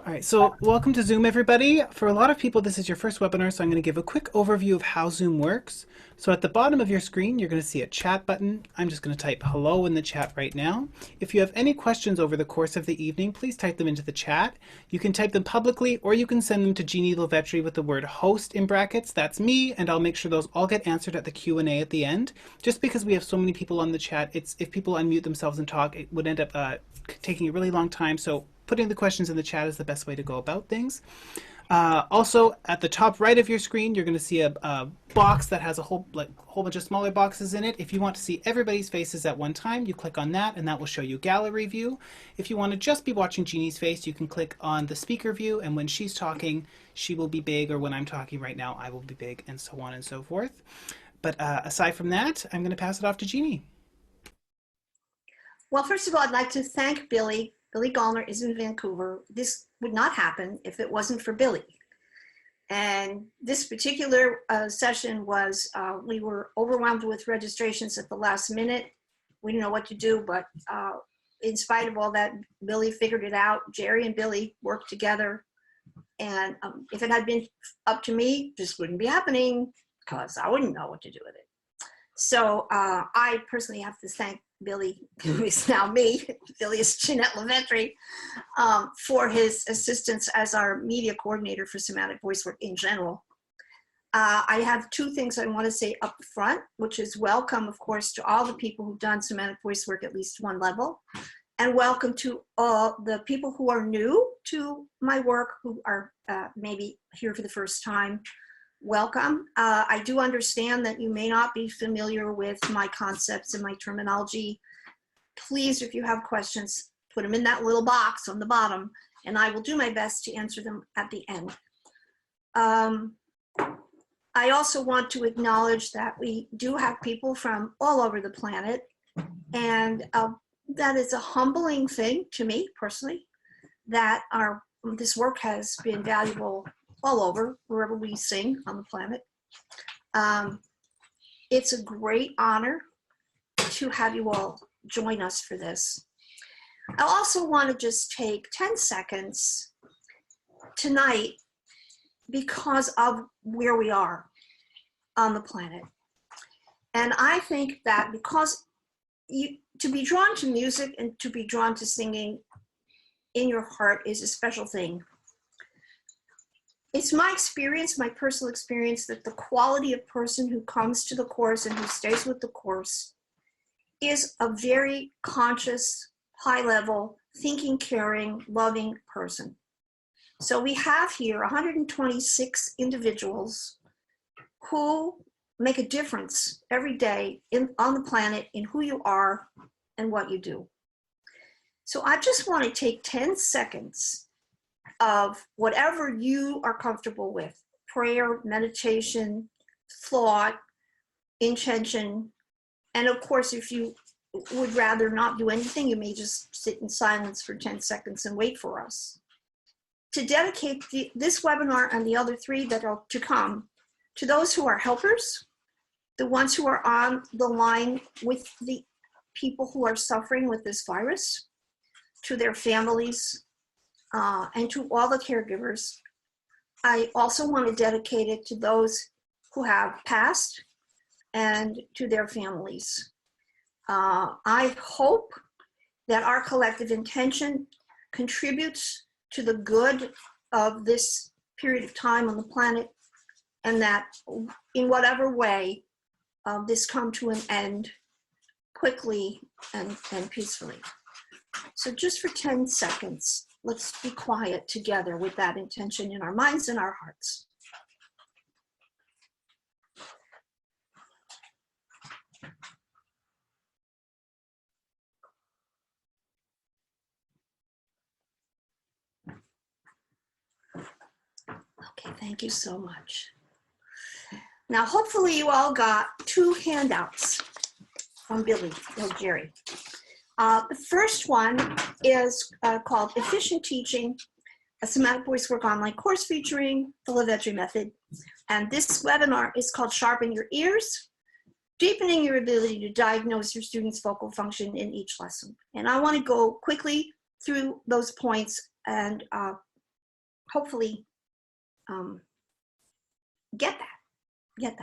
All right, so welcome to Zoom, everybody. For a lot of people, this is your first webinar, so I'm going to give a quick overview of how Zoom works. So at the bottom of your screen, you're going to see a chat button. I'm just going to type hello in the chat right now. If you have any questions over the course of the evening, please type them into the chat. You can type them publicly, or you can send them to Jeannie Lovetri with the word host in brackets. That's me, and I'll make sure those all get answered at the Q&A at the end. Just because we have so many people on the chat, if people unmute themselves and talk, it would end up taking a really long time. So putting the questions in the chat is the best way to go about things. Also, at the top right of your screen, you're going to see a box that has a whole bunch of smaller boxes in it. If you want to see everybody's faces at one time, you click on that, and that will show you gallery view. If you want to just be watching Jeannie's face, you can click on the speaker view, and when she's talking, she will be big, or when I'm talking right now, I will be big, and so on and so forth. But aside from that, I'm going to pass it off to Jeannie. Well, first of all, I'd like to thank Billy. Billy Gallner is in Vancouver. This would not happen if it wasn't for Billy. And this particular session was, we were overwhelmed with registrations at the last minute. We didn't know what to do, but in spite of all that, Billy figured it out. Jerry and Billy worked together. And if it had been up to me, this wouldn't be happening because I wouldn't know what to do with it. So I personally have to thank Billy, who is now me, Billy is Jeanette Lovetri, for his assistance as our media coordinator for Semantic Voice Work in general. I have two things I want to say up front, which is welcome, of course, to all the people who've done Semantic Voice Work at least one level, and welcome to all the people who are new to my work, who are maybe here for the first time. Welcome. I do understand that you may not be familiar with my concepts and my terminology. Please, if you have questions, put them in that little box on the bottom, and I will do my best to answer them at the end. I also want to acknowledge that we do have people from all over the planet, and that is a humbling thing to me personally, that this work has been valuable all over, wherever we sing on the planet. It's a great honor to have you all join us for this. I also want to just take 10 seconds tonight because of where we are on the planet. And I think that because to be drawn to music and to be drawn to singing in your heart is a special thing. It's my experience, my personal experience, that the quality of person who comes to the course and who stays with the course is a very conscious, high-level, thinking, caring, loving person. So we have here 126 individuals who make a difference every day on the planet in who you are and what you do. So I just want to take 10 seconds of whatever you are comfortable with, prayer, meditation, thought, intention, and of course, if you would rather not do anything, you may just sit in silence for 10 seconds and wait for us. To dedicate this webinar and the other three that are to come to those who are helpers, the ones who are on the line with the people who are suffering with this virus, to their families, and to all the caregivers. I also want to dedicate it to those who have passed and to their families. I hope that our collective intention contributes to the good of this period of time on the planet, and that in whatever way this come to an end quickly and peacefully. So just for 10 seconds, let's be quiet together with that intention in our minds and our hearts. Okay, thank you so much. Now, hopefully you all got two handouts from Billy or Jerry. The first one is called Efficient Teaching, a Semantic Voice Work online course featuring the Lovetri method. And this webinar is called Sharpen Your Ears, Deepening Your Ability to Diagnose Your Students' Vocal Function in Each Lesson. And I want to go quickly through those points and hopefully get that.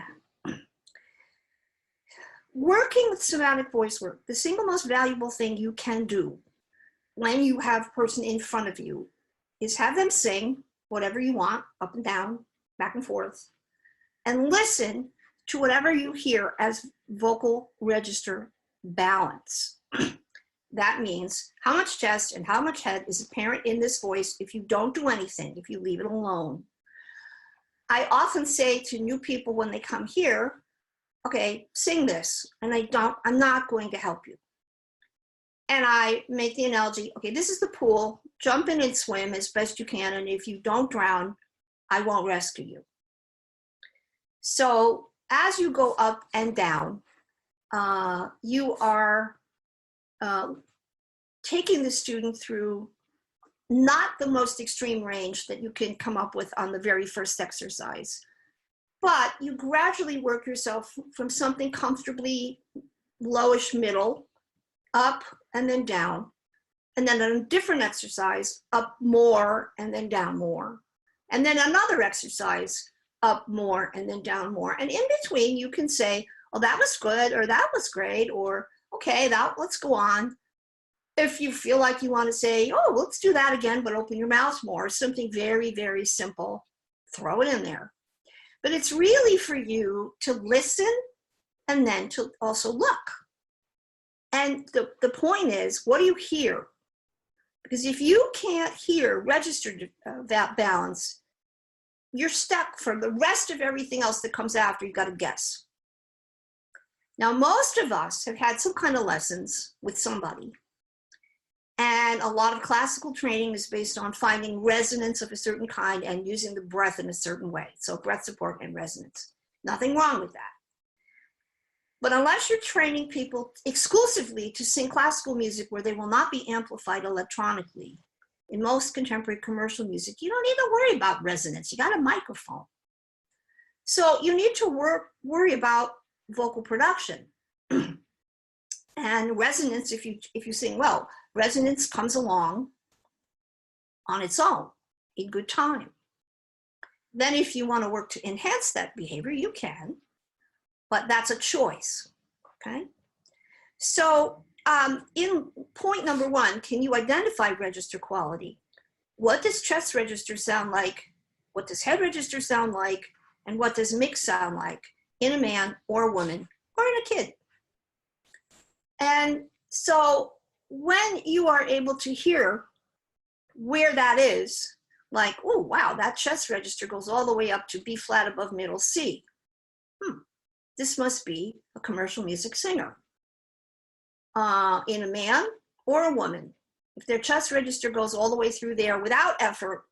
Working with somatic voice work, the single most valuable thing you can do when you have a person in front of you is have them sing whatever you want, up and down, back and forth, and listen to whatever you hear as vocal register balance. That means how much chest and how much head is apparent in this voice if you don't do anything, if you leave it alone. I often say to new people when they come here, okay, sing this, and I'm not going to help you. And I make the analogy, okay, this is the pool, jump in and swim as best you can, and if you don't drown, I won't rescue you. So as you go up and down, you are taking the student through not the most extreme range that you can come up with on the very first exercise, but you gradually work yourself from something comfortably lowish middle, up and then down, and then on a different exercise, up more and then down more, and then another exercise, up more and then down more. And in between, you can say, oh, that was good, or that was great, or okay, let's go on. If you feel like you want to say, oh, let's do that again, but open your mouth more, something very, very simple, throw it in there. But it's really for you to listen and then to also look. And the point is, what do you hear? Because if you can't hear registered balance, you're stuck for the rest of everything else that comes after. You got to guess. Now, most of us have had some kind of lessons with somebody. And a lot of classical training is based on finding resonance of a certain kind and using the breath in a certain way. So breath support and resonance. Nothing wrong with that. But unless you're training people exclusively to sing classical music where they will not be amplified electronically, in most contemporary commercial music, you don't need to worry about resonance. You got a microphone. So you need to worry about vocal production. And resonance, if you sing well, resonance comes along on its own in good time. Then if you want to work to enhance that behavior, you can, but that's a choice, okay? So in point number 1, can you identify register quality? What does chest register sound like? What does head register sound like? And what does mix sound like in a man or a woman or in a kid? And so when you are able to hear where that is, like, oh, wow, that chest register goes all the way up to B flat above middle C. This must be a commercial music singer. In a man or a woman, if their chest register goes all the way through there without effort,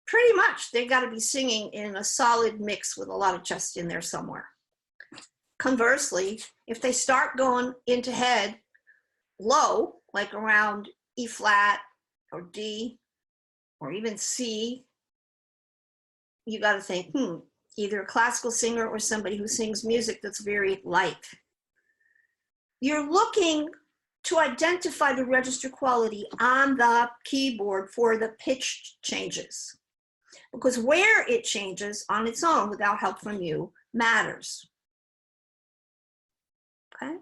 pretty much they've got to be singing in a solid mix with a lot of chest in there somewhere. Conversely, if they start going into head low, like around E flat or D or even C, you got to think, either a classical singer or somebody who sings music that's very light. You're looking to identify the register quality on the keyboard for the pitch changes, because where it changes on its own without help from you matters. Okay?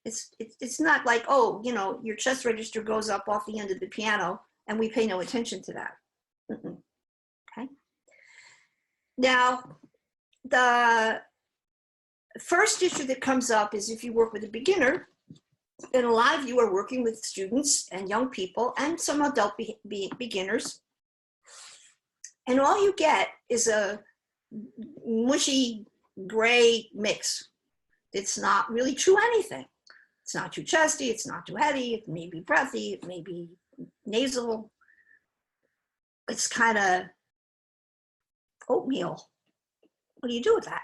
It's not like, oh, your chest register goes up off the end of the piano and we pay no attention to that. Okay? Now, the first issue that comes up is if you work with a beginner, and a lot of you are working with students and young people and some adult beginners, and all you get is a mushy gray mix. It's not really true anything. It's not too chesty, it's not too heady, it may be breathy, it may be nasal. It's kind of oatmeal. What do you do with that?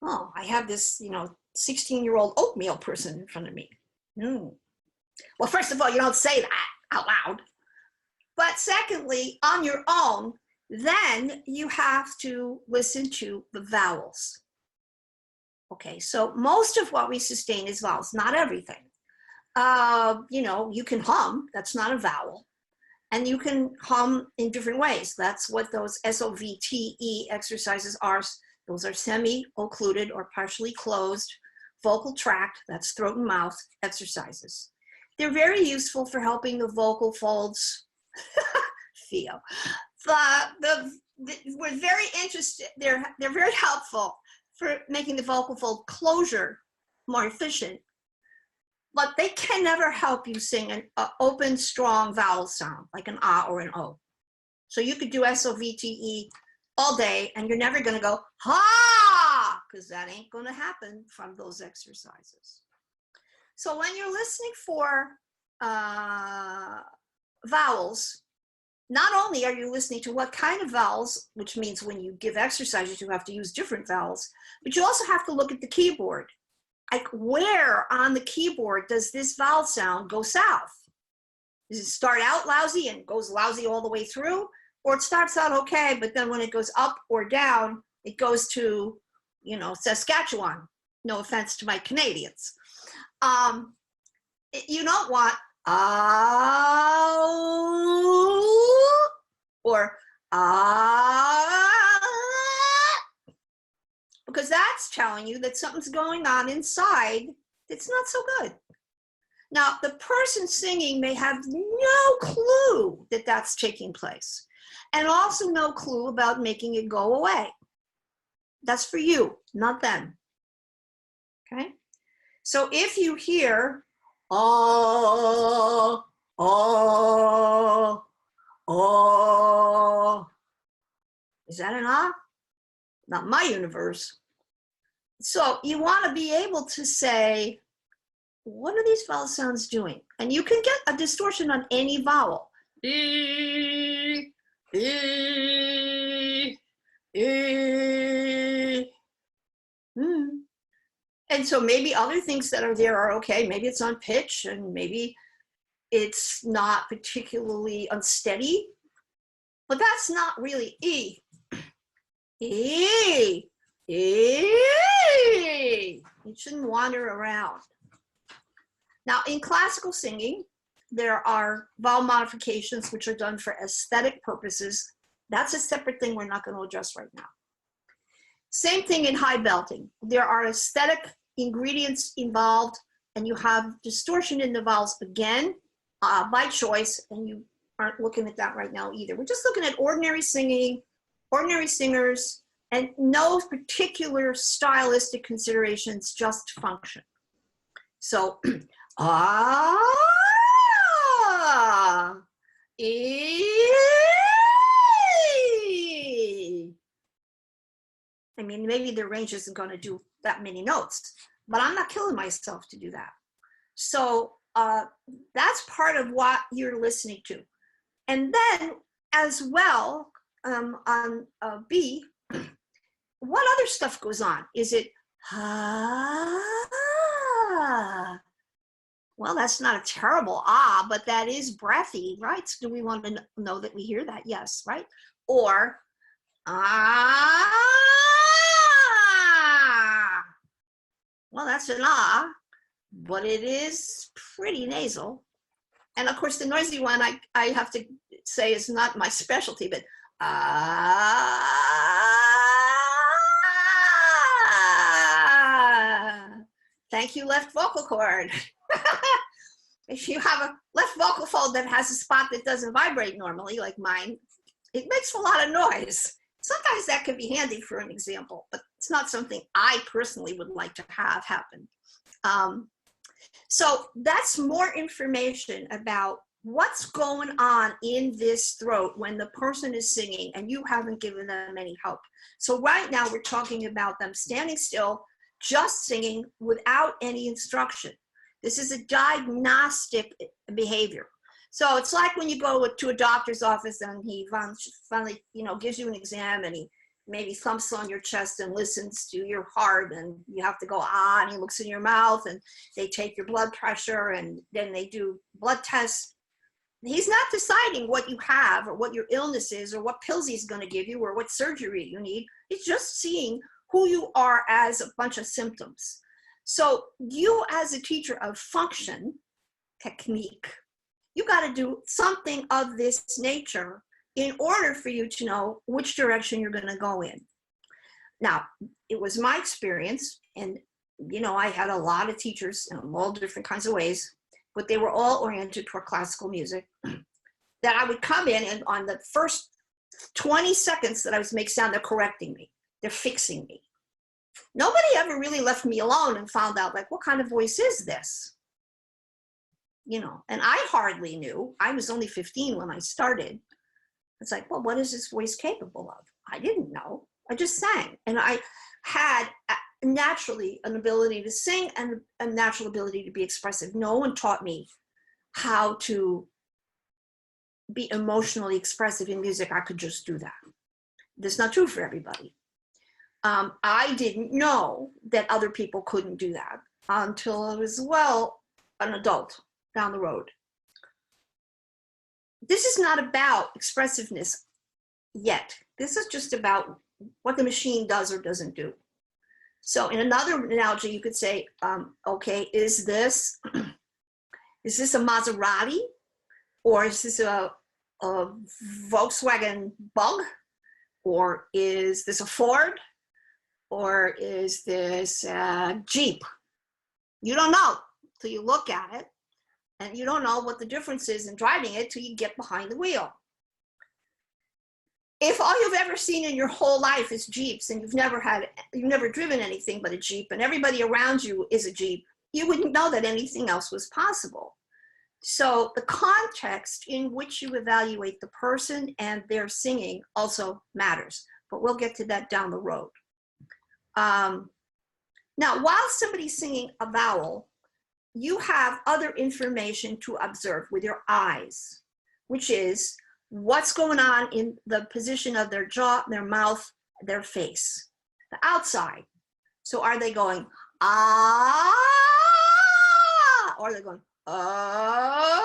Oh, I have this, 16-year-old oatmeal person in front of me. Well, first of all, you don't say that out loud. But secondly, on your own, then you have to listen to the vowels. Okay, so most of what we sustain is vowels, not everything. You can hum, that's not a vowel. And you can hum in different ways. That's what those SOVTE exercises are. Those are semi-occluded or partially closed vocal tract, that's throat and mouth exercises. They're very useful for helping the vocal folds feel. We're very interested, they're very helpful for making the vocal fold closure more efficient, but they can never help you sing an open, strong vowel sound, like an ah or an o. So you could do SOVTE all day, and you're never gonna go, ha, because that ain't gonna happen from those exercises. So when you're listening for vowels, not only are you listening to what kind of vowels, which means when you give exercises, you have to use different vowels, but you also have to look at the keyboard. Like, where on the keyboard does this vowel sound go south? Does it start out lousy and goes lousy all the way through? Or it starts out okay, but then when it goes up or down, it goes to, you know, Saskatchewan. No offense to my Canadians. You don't want or because that's telling you that something's going on inside that's not so good. Now, the person singing may have no clue that that's taking place, and also no clue about making it go away. That's for you, not them. Okay? So if you hear, oh, is that an ah? Not my universe. So you want to be able to say, what are these vowel sounds doing? And you can get a distortion on any vowel. And so maybe other things that are there are okay. Maybe it's on pitch, and maybe it's not particularly unsteady, but that's not really E. E. E. You shouldn't wander around. Now, in classical singing, there are vowel modifications which are done for aesthetic purposes. That's a separate thing we're not going to address right now. Same thing in high belting. There are aesthetic ingredients involved, and you have distortion in the vowels again by choice, and you aren't looking at that right now either. We're just looking at ordinary singing, ordinary singers, and no particular stylistic considerations, just function. So, I mean, maybe the range isn't going to do that many notes, but I'm not killing myself to do that. So that's part of what you're listening to. And then as well, on B, what other stuff goes on? Is it, well, that's not a terrible but that is breathy, right? So do we want to know that we hear that? Yes, right? Or, well, that's an but it is pretty nasal. And of course, the noisy one, I have to say is not my specialty, but thank you, left vocal cord. If you have a left vocal fold that has a spot that doesn't vibrate normally, like mine, it makes a lot of noise. Sometimes that can be handy for an example, but it's not something I personally would like to have happen. So that's more information about what's going on in this throat when the person is singing and you haven't given them any help. So right now we're talking about them standing still, just singing without any instruction. This is a diagnostic behavior. So it's like when you go to a doctor's office and he finally, you know, gives you an exam and he maybe thumps on your chest and listens to your heart, and you have to go, and he looks in your mouth, and they take your blood pressure, and then they do blood tests. He's not deciding what you have or what your illness is or what pills he's going to give you or what surgery you need. He's just seeing who you are as a bunch of symptoms. So you as a teacher of function, technique, You got to do something of this nature in order for you to know which direction you're going to go in. Now, it was my experience, and I had a lot of teachers in all different kinds of ways, but they were all oriented toward classical music, that I would come in, and on the first 20 seconds that I was making sound, they're correcting me. They're fixing me. Nobody ever really left me alone and found out, like, what kind of voice is this? And I hardly knew. I was only 15 when I started. It's like, well, what is this voice capable of? I didn't know. I just sang. And I had naturally an ability to sing and a natural ability to be expressive. No one taught me how to be emotionally expressive in music. I could just do that. That's not true for everybody. I didn't know that other people couldn't do that until I was, an adult down the road. This is not about expressiveness yet. This is just about what the machine does or doesn't do. So in another analogy, you could say, okay, is this a Maserati? Or is this a Volkswagen Bug? Or is this a Ford? Or is this a Jeep? You don't know till you look at it. And you don't know what the difference is in driving it till you get behind the wheel. If all you've ever seen in your whole life is Jeeps, and you've never driven anything but a Jeep, and everybody around you is a Jeep, you wouldn't know that anything else was possible. So the context in which you evaluate the person and their singing also matters, but we'll get to that down the road. Now, while somebody's singing a vowel, you have other information to observe with your eyes, which is what's going on in the position of their jaw, their mouth, their face, the outside. So are they going, ah, or are they going, ah?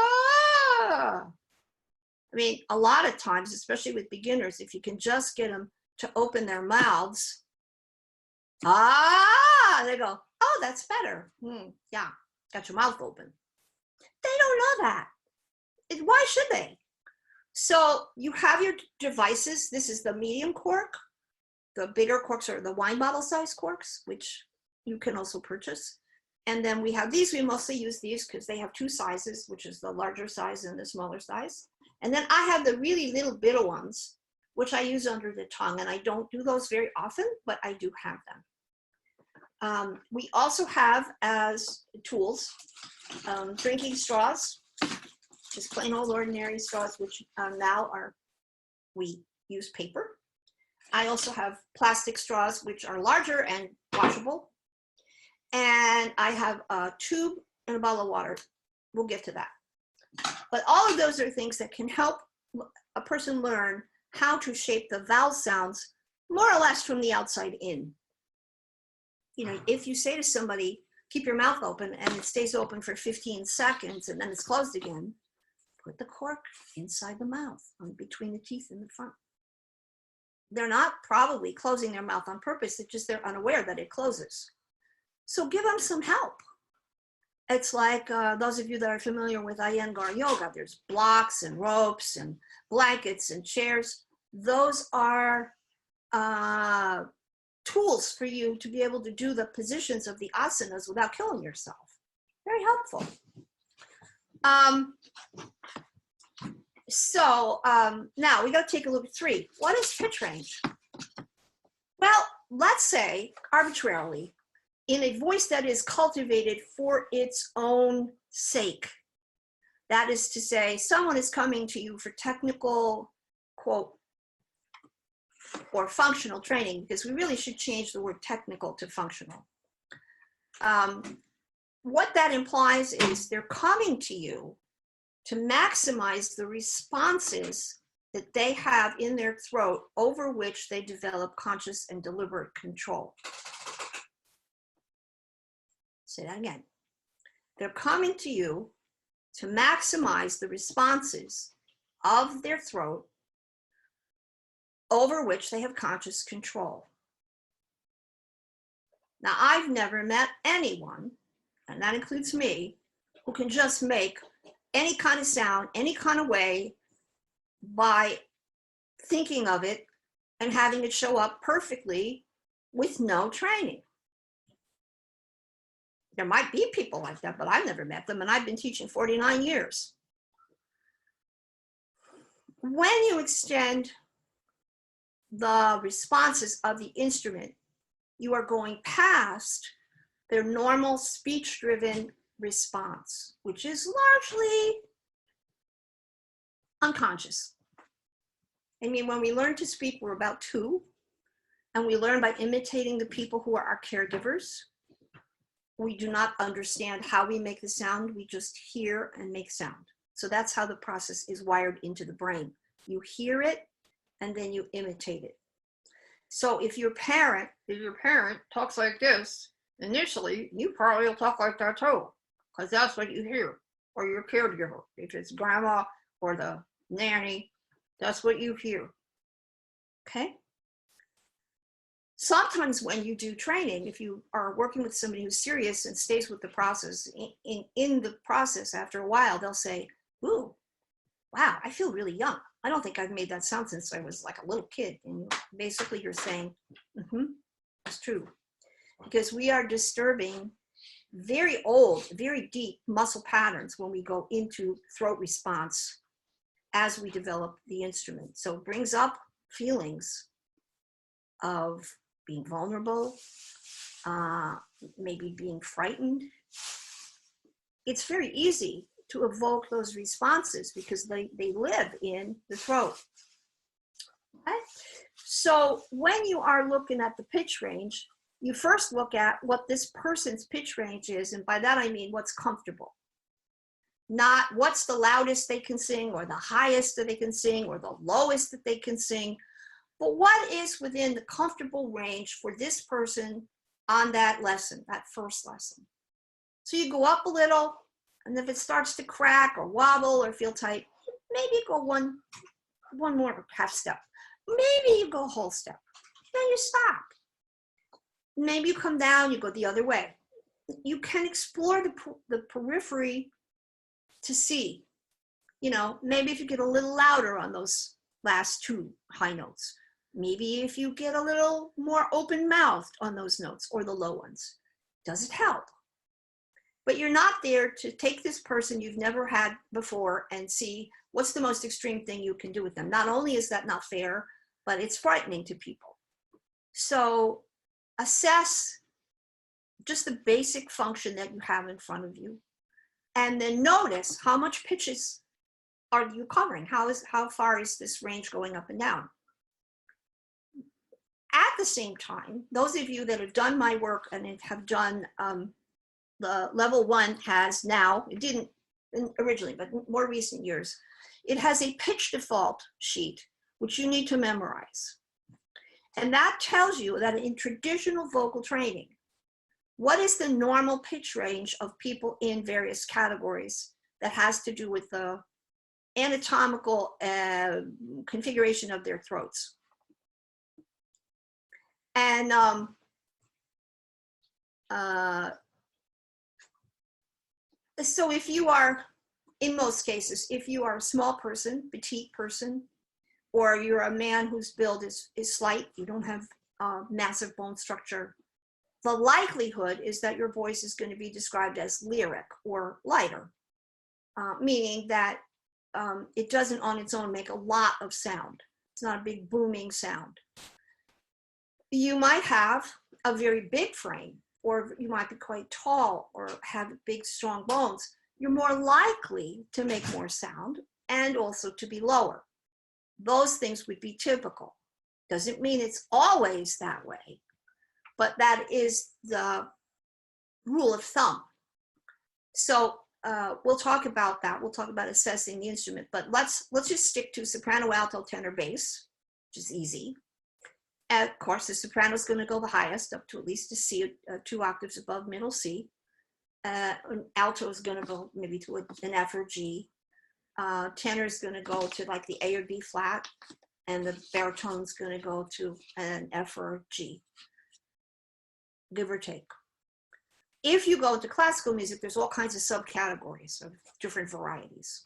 I mean, a lot of times, especially with beginners, if you can just get them to open their mouths, ah, they go, oh, that's better. Yeah, got your mouth open. They don't know that. Why should they? So you have your devices. This is the medium cork. The bigger corks are the wine bottle size corks, which you can also purchase. And then we have these. We mostly use these because they have two sizes, which is the larger size and the smaller size. And then I have the really little bitty ones, which I use under the tongue. And I don't do those very often, but I do have them. We also have as tools drinking straws, just plain old ordinary straws, which now we use paper. I also have plastic straws, which are larger and washable. And I have a tube and a bottle of water. We'll get to that. But all of those are things that can help a person learn how to shape the vowel sounds more or less from the outside in. If you say to somebody, keep your mouth open, and it stays open for 15 seconds and then it's closed again, put the cork inside the mouth, between the teeth in the front. They're not probably closing their mouth on purpose. It's just they're unaware that it closes. So give them some help. It's like those of you that are familiar with Iyengar yoga, there's blocks and ropes and blankets and chairs. Those are tools for you to be able to do the positions of the asanas without killing yourself. Very helpful. Now we got to take a look at 3. What is pitch range? Well, let's say arbitrarily, in a voice that is cultivated for its own sake. That is to say, someone is coming to you for technical, quote, or functional training, because we really should change the word technical to functional. What that implies is they're coming to you to maximize the responses that they have in their throat over which they develop conscious and deliberate control. Say that again. They're coming to you to maximize the responses of their throat over which they have conscious control. Now, I've never met anyone, and that includes me, who can just make any kind of sound, any kind of way by thinking of it and having it show up perfectly with no training. There might be people like that, but I've never met them, and I've been teaching 49 years. When you extend the responses of the instrument, you are going past their normal speech-driven response, which is largely unconscious. I mean, when we learn to speak, we're about 2, and we learn by imitating the people who are our caregivers. We do not understand how we make the sound, we just hear and make sound. So that's how the process is wired into the brain. You hear it, and then you imitate it. So if your parent talks like this, initially, you probably will talk like that too, because that's what you hear, or your caregiver. If it's grandma or the nanny, that's what you hear, okay? Sometimes when you do training, if you are working with somebody who's serious and stays with the process, in the process, after a while, they'll say, ooh, wow, I feel really young. I don't think I've made that sound since I was like a little kid. And basically you're saying, it's true. Because we are disturbing very old, very deep muscle patterns when we go into throat response as we develop the instrument. So it brings up feelings of being vulnerable, maybe being frightened. It's very easy to evoke those responses because they live in the throat. Okay? So when you are looking at the pitch range, you first look at what this person's pitch range is, and by that I mean what's comfortable. Not what's the loudest they can sing, or the highest that they can sing, or the lowest that they can sing, but what is within the comfortable range for this person on that lesson, that first lesson. So you go up a little, and if it starts to crack or wobble or feel tight, maybe go one more half step. Maybe you go a whole step, then you stop. Maybe you come down, you go the other way. You can explore the periphery to see, you know, maybe if you get a little louder on those last 2 high notes, maybe if you get a little more open-mouthed on those notes or the low ones, does it help? But you're not there to take this person you've never had before and see what's the most extreme thing you can do with them. Not only is that not fair, but it's frightening to people. So assess just the basic function that you have in front of you, and then notice how much pitches are you covering? How far is this range going up and down? At the same time, those of you that have done my work and have done the level 1 has now, it didn't originally, but more recent years, it has a pitch default sheet, which you need to memorize. And that tells you that in traditional vocal training, what is the normal pitch range of people in various categories that has to do with the anatomical configuration of their throats. And so if you are, in most cases, if you are a small person, petite person, or you're a man whose build is slight, you don't have massive bone structure, the likelihood is that your voice is going to be described as lyric or lighter, meaning that it doesn't on its own make a lot of sound. It's not a big booming sound. You might have a very big frame, or you might be quite tall or have big, strong bones. You're more likely to make more sound and also to be lower. Those things would be typical. Doesn't mean it's always that way, but that is the rule of thumb. So we'll talk about that. We'll talk about assessing the instrument, but let's just stick to soprano, alto, tenor, bass, which is easy. And of course, the soprano is going to go the highest, up to at least a C, 2 octaves above middle C. Alto is going to go maybe to an F or G. Tenor is going to go to like the A or B flat, and the baritone is going to go to an F or G, give or take. If you go into classical music, there's all kinds of subcategories of different varieties.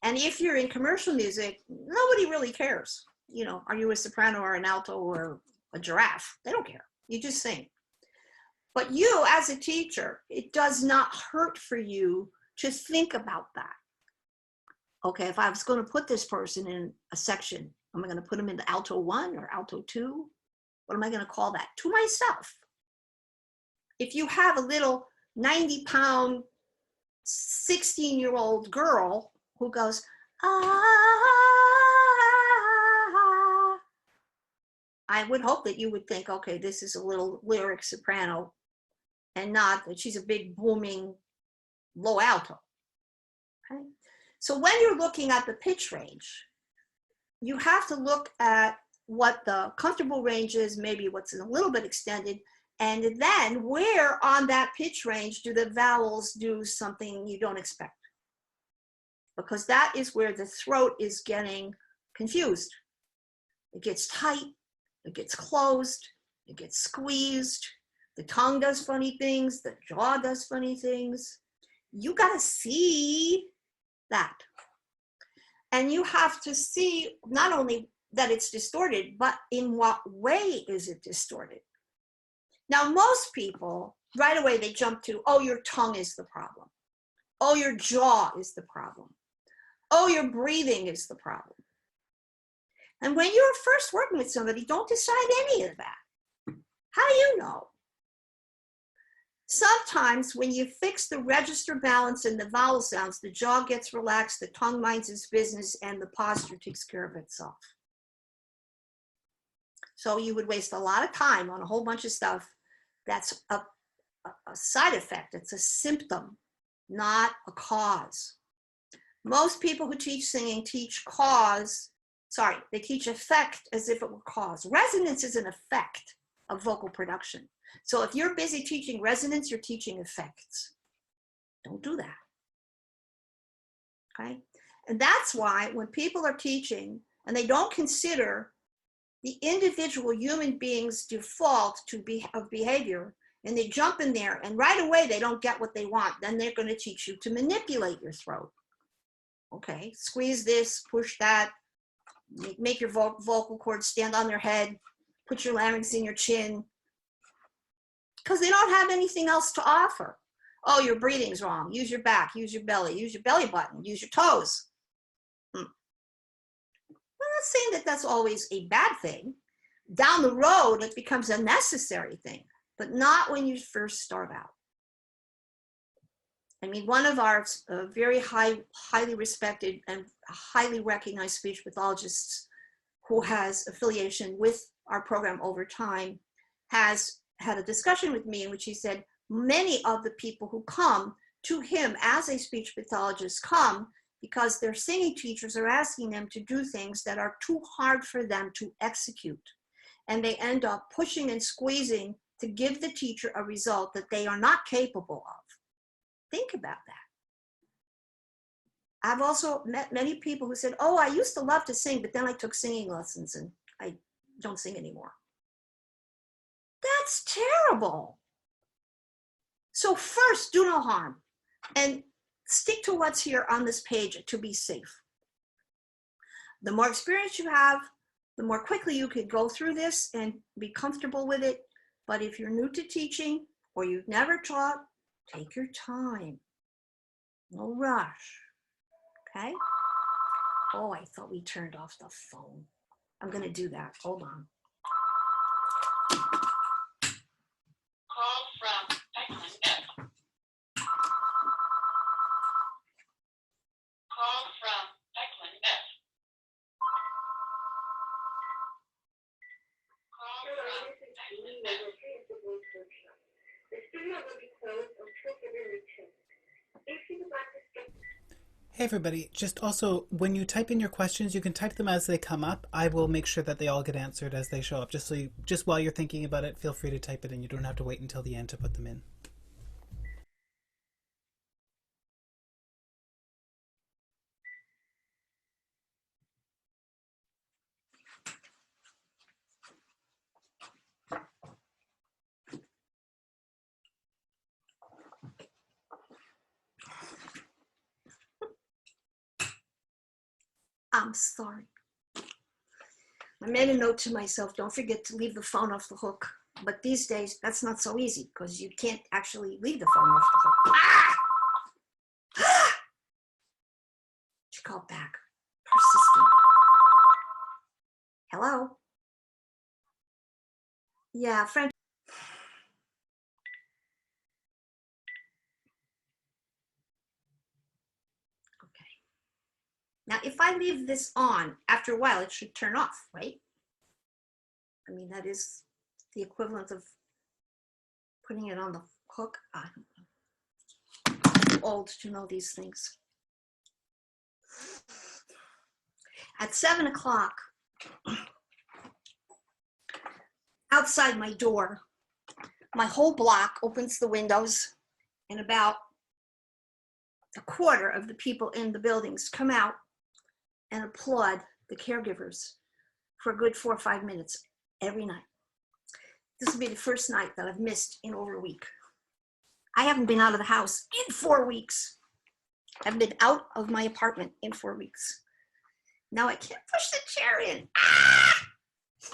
And if you're in commercial music, nobody really cares. You know, are you a soprano or an alto or a giraffe? They don't care. You just sing. But you, as a teacher, it does not hurt for you to think about that. Okay, if I was going to put this person in a section, am I going to put them into alto 1 or alto 2? What am I going to call that? To myself. If you have a little 90-pound, 16-year-old girl who goes, ah, I would hope that you would think, okay, this is a little lyric soprano, and not that she's a big booming low alto. Okay? So when you're looking at the pitch range, you have to look at what the comfortable range is, maybe what's a little bit extended, and then where on that pitch range do the vowels do something you don't expect? Because that is where the throat is getting confused. It gets tight, it gets closed, it gets squeezed, the tongue does funny things, the jaw does funny things. You gotta see that. And you have to see not only that it's distorted, but in what way is it distorted? Now, most people, right away, they jump to, oh, your tongue is the problem. Oh, your jaw is the problem. Oh, your breathing is the problem. And when you're first working with somebody, don't decide any of that. How do you know? Sometimes when you fix the register balance and the vowel sounds, the jaw gets relaxed, the tongue minds its business, and the posture takes care of itself. So you would waste a lot of time on a whole bunch of stuff that's a side effect. It's a symptom, not a cause. Most people who teach singing teach they teach effect as if it were cause. Resonance is an effect of vocal production. So if you're busy teaching resonance, you're teaching effects. Don't do that. Okay? And that's why when people are teaching and they don't consider the individual human being's default of behavior, and they jump in there and right away they don't get what they want, then they're going to teach you to manipulate your throat. Okay, squeeze this, push that, make your vocal cords stand on their head, put your larynx in your chin, because they don't have anything else to offer. Oh, your breathing's wrong. Use your back, use your belly button, use your toes. I'm not saying that that's always a bad thing. Down the road, it becomes a necessary thing, but not when you first start out. I mean, one of our very highly respected and highly recognized speech pathologists who has affiliation with our program over time has had a discussion with me in which he said many of the people who come to him as a speech pathologist come because their singing teachers are asking them to do things that are too hard for them to execute. And they end up pushing and squeezing to give the teacher a result that they are not capable of. Think about that. I've also met many people who said, oh, I used to love to sing, but then I took singing lessons and I don't sing anymore. That's terrible. So first, do no harm and stick to what's here on this page to be safe. The more experience you have, the more quickly you can go through this and be comfortable with it. But if you're new to teaching or you've never taught, take your time. No rush. Okay? Oh, I thought we turned off the phone. I'm going to do that. Hold on. Call from Eklund F. Call from Eklund F. Call from Eklund F. The studio will be closed until further return. If you would like to skip. Hey everybody, just also when you type in your questions, you can type them as they come up. I will make sure that they all get answered as they show up. Just while you're thinking about it, feel free to type it in. You don't have to wait until the end to put them in. I'm sorry. I made a note to myself, don't forget to leave the phone off the hook. But these days, that's not so easy because you can't actually leave the phone off the hook. Ah! She called back, persistent. Hello? Yeah, friend. Okay. Now, if I leave this on, after a while, it should turn off, right? I mean, that is the equivalent of putting it on the hook. I don't know. I'm too old to know these things. At 7 o'clock, outside my door, my whole block opens the windows, and about a quarter of the people in the buildings come out and applaud the caregivers for a good 4 or 5 minutes every night. This will be the first night that I've missed in over a week. I haven't been out of the house in 4 weeks. I've been out of my apartment in 4 weeks. Now I can't push the chair in. Ah!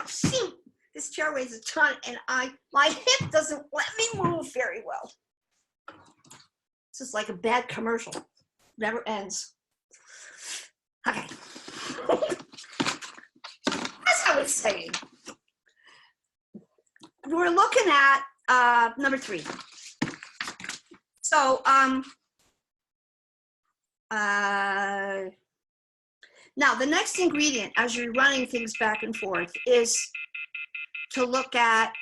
Shoot! This chair weighs a ton, and my hip doesn't let me move very well. This is like a bad commercial. Never ends. Okay. As I was saying, we're looking at number 3. So, now the next ingredient, as you're running things back and forth, is to look at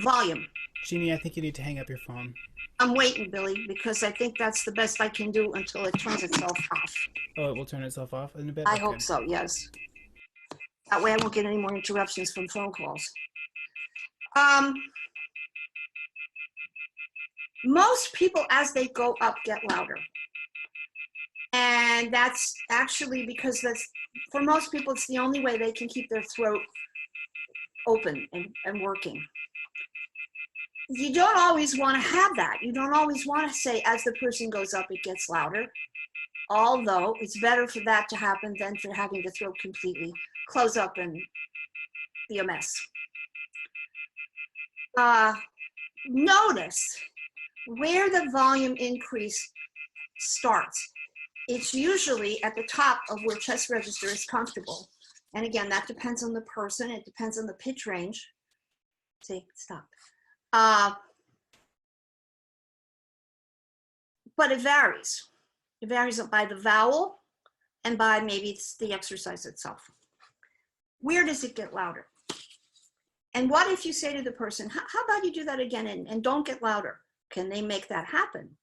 volume. Jeannie, I think you need to hang up your phone. I'm waiting, Billy, because I think that's the best I can do until it turns itself off. Oh, it will turn itself off in a bit? I Okay. hope so, yes. That way I won't get any more interruptions from phone calls. Most people, as they go up, get louder. And that's actually because for most people, it's the only way they can keep their throat open and working. You don't always want to have that. You don't always want to say, as the person goes up, it gets louder. Although it's better for that to happen than for having the throat completely close up and be a mess. Notice where the volume increase starts. It's usually at the top of where chest register is comfortable. And again, that depends on the person. It depends on the pitch range. See, stop. But it varies. It varies by the vowel and by maybe it's the exercise itself. Where does it get louder? And what if you say to the person, how about you do that again and don't get louder? Can they make that happen?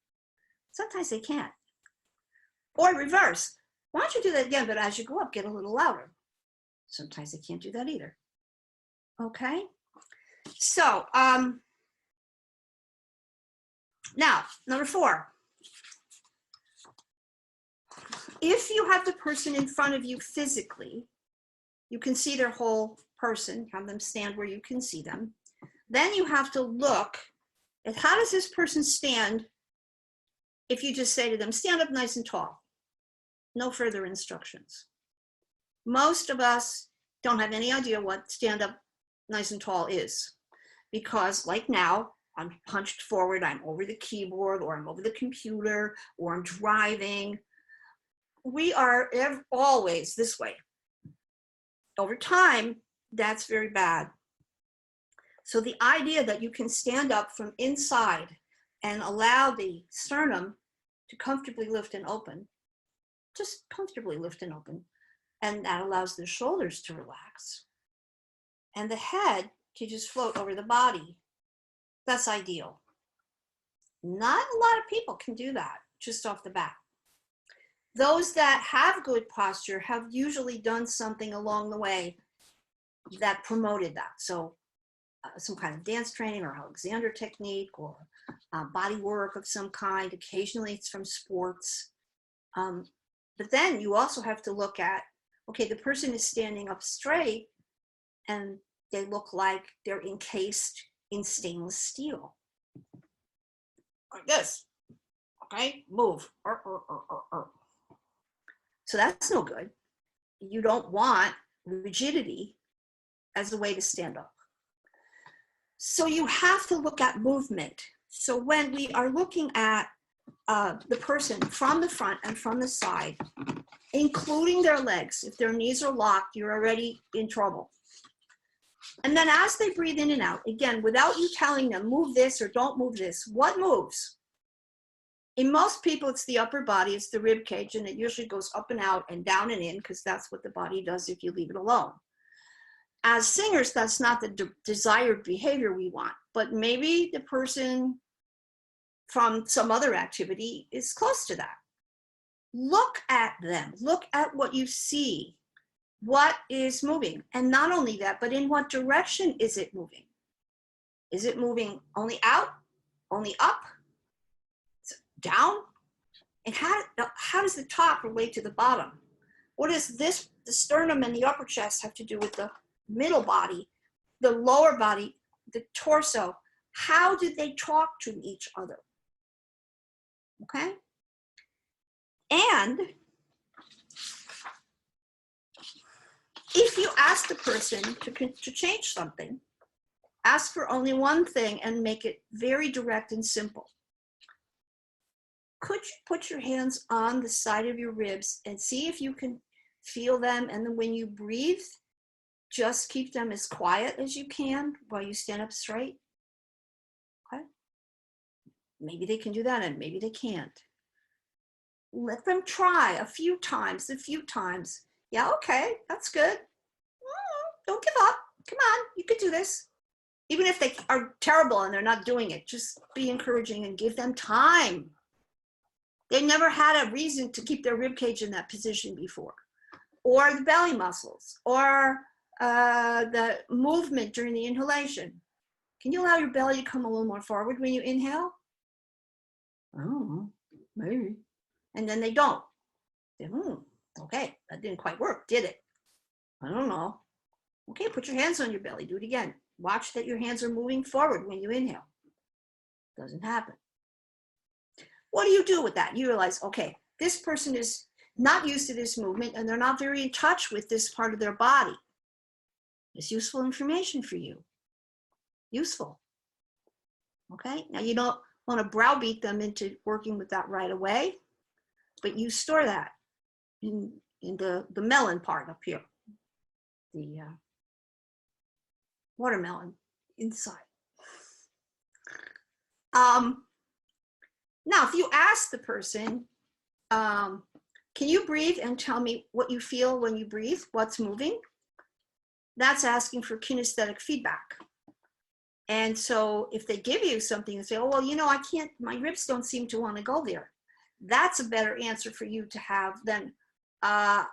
Sometimes they can't. Or reverse, why don't you do that again, but as you go up, get a little louder. Sometimes they can't do that either. Okay? So, now, number 4. If you have the person in front of you physically, you can see their whole person, have them stand where you can see them. Then you have to look at how does this person stand if you just say to them, stand up nice and tall. No further instructions. Most of us don't have any idea what stand up nice and tall is because like now, I'm hunched forward, I'm over the keyboard or I'm over the computer or I'm driving. We are always this way. Over time, that's very bad. So the idea that you can stand up from inside and allow the sternum to comfortably lift and open, just comfortably lift and open, and that allows the shoulders to relax and the head to just float over the body. That's ideal. Not a lot of people can do that just off the bat. Those that have good posture have usually done something along the way that promoted that. So some kind of dance training or Alexander technique or body work of some kind. Occasionally it's from sports. But then you also have to look at, okay, the person is standing up straight and they look like they're encased in stainless steel. Like this, okay, move. So that's no good. you don't want rigidity as a way to stand up. So you have to look at movement. So when we are looking at the person from the front and from the side, including their legs, if their knees are locked, you're already in trouble. And then as they breathe in and out, again, without you telling them, move this or don't move this, what moves? In most people, it's the upper body, it's the rib cage, and it usually goes up and out and down and in, because that's what the body does if you leave it alone. As singers, that's not the desired behavior we want, but maybe the person from some other activity is close to that. Look at them, look at what you see, what is moving. And not only that, but in what direction is it moving? Is it moving only out, only up, down? And how does the top relate to the bottom? What does this, the sternum and the upper chest, have to do with the middle body, the lower body, the torso? How do they talk to each other? Okay? And if you ask the person to change something, ask for only one thing and make it very direct and simple. Could you put your hands on the side of your ribs and see if you can feel them? And then when you breathe, just keep them as quiet as you can while you stand up straight. Okay? Maybe they can do that and maybe they can't. Let them try a few times. Yeah, okay, that's good. Don't give up. Come on, you could do this. Even if they are terrible and they're not doing it, just be encouraging and give them time. They never had a reason to keep their rib cage in that position before, or the belly muscles, or the movement during the inhalation. Can you allow your belly to come a little more forward when you inhale? Oh, maybe. And then they don't. Okay, that didn't quite work, did it? I don't know. Okay, put your hands on your belly. Do it again. Watch that your hands are moving forward when you inhale. Doesn't happen. What do you do with that? You realize, okay, this person is not used to this movement and they're not very in touch with this part of their body. It's useful information for you. Useful. Okay, now you don't want to browbeat them into working with that right away, but you store that in the melon part up here, the watermelon inside. Now, if you ask the person, can you breathe and tell me what you feel when you breathe, what's moving? That's asking for kinesthetic feedback. And so if they give you something and say, oh, well, you know, I can't, my ribs don't seem to want to go there. That's a better answer for you to have than, I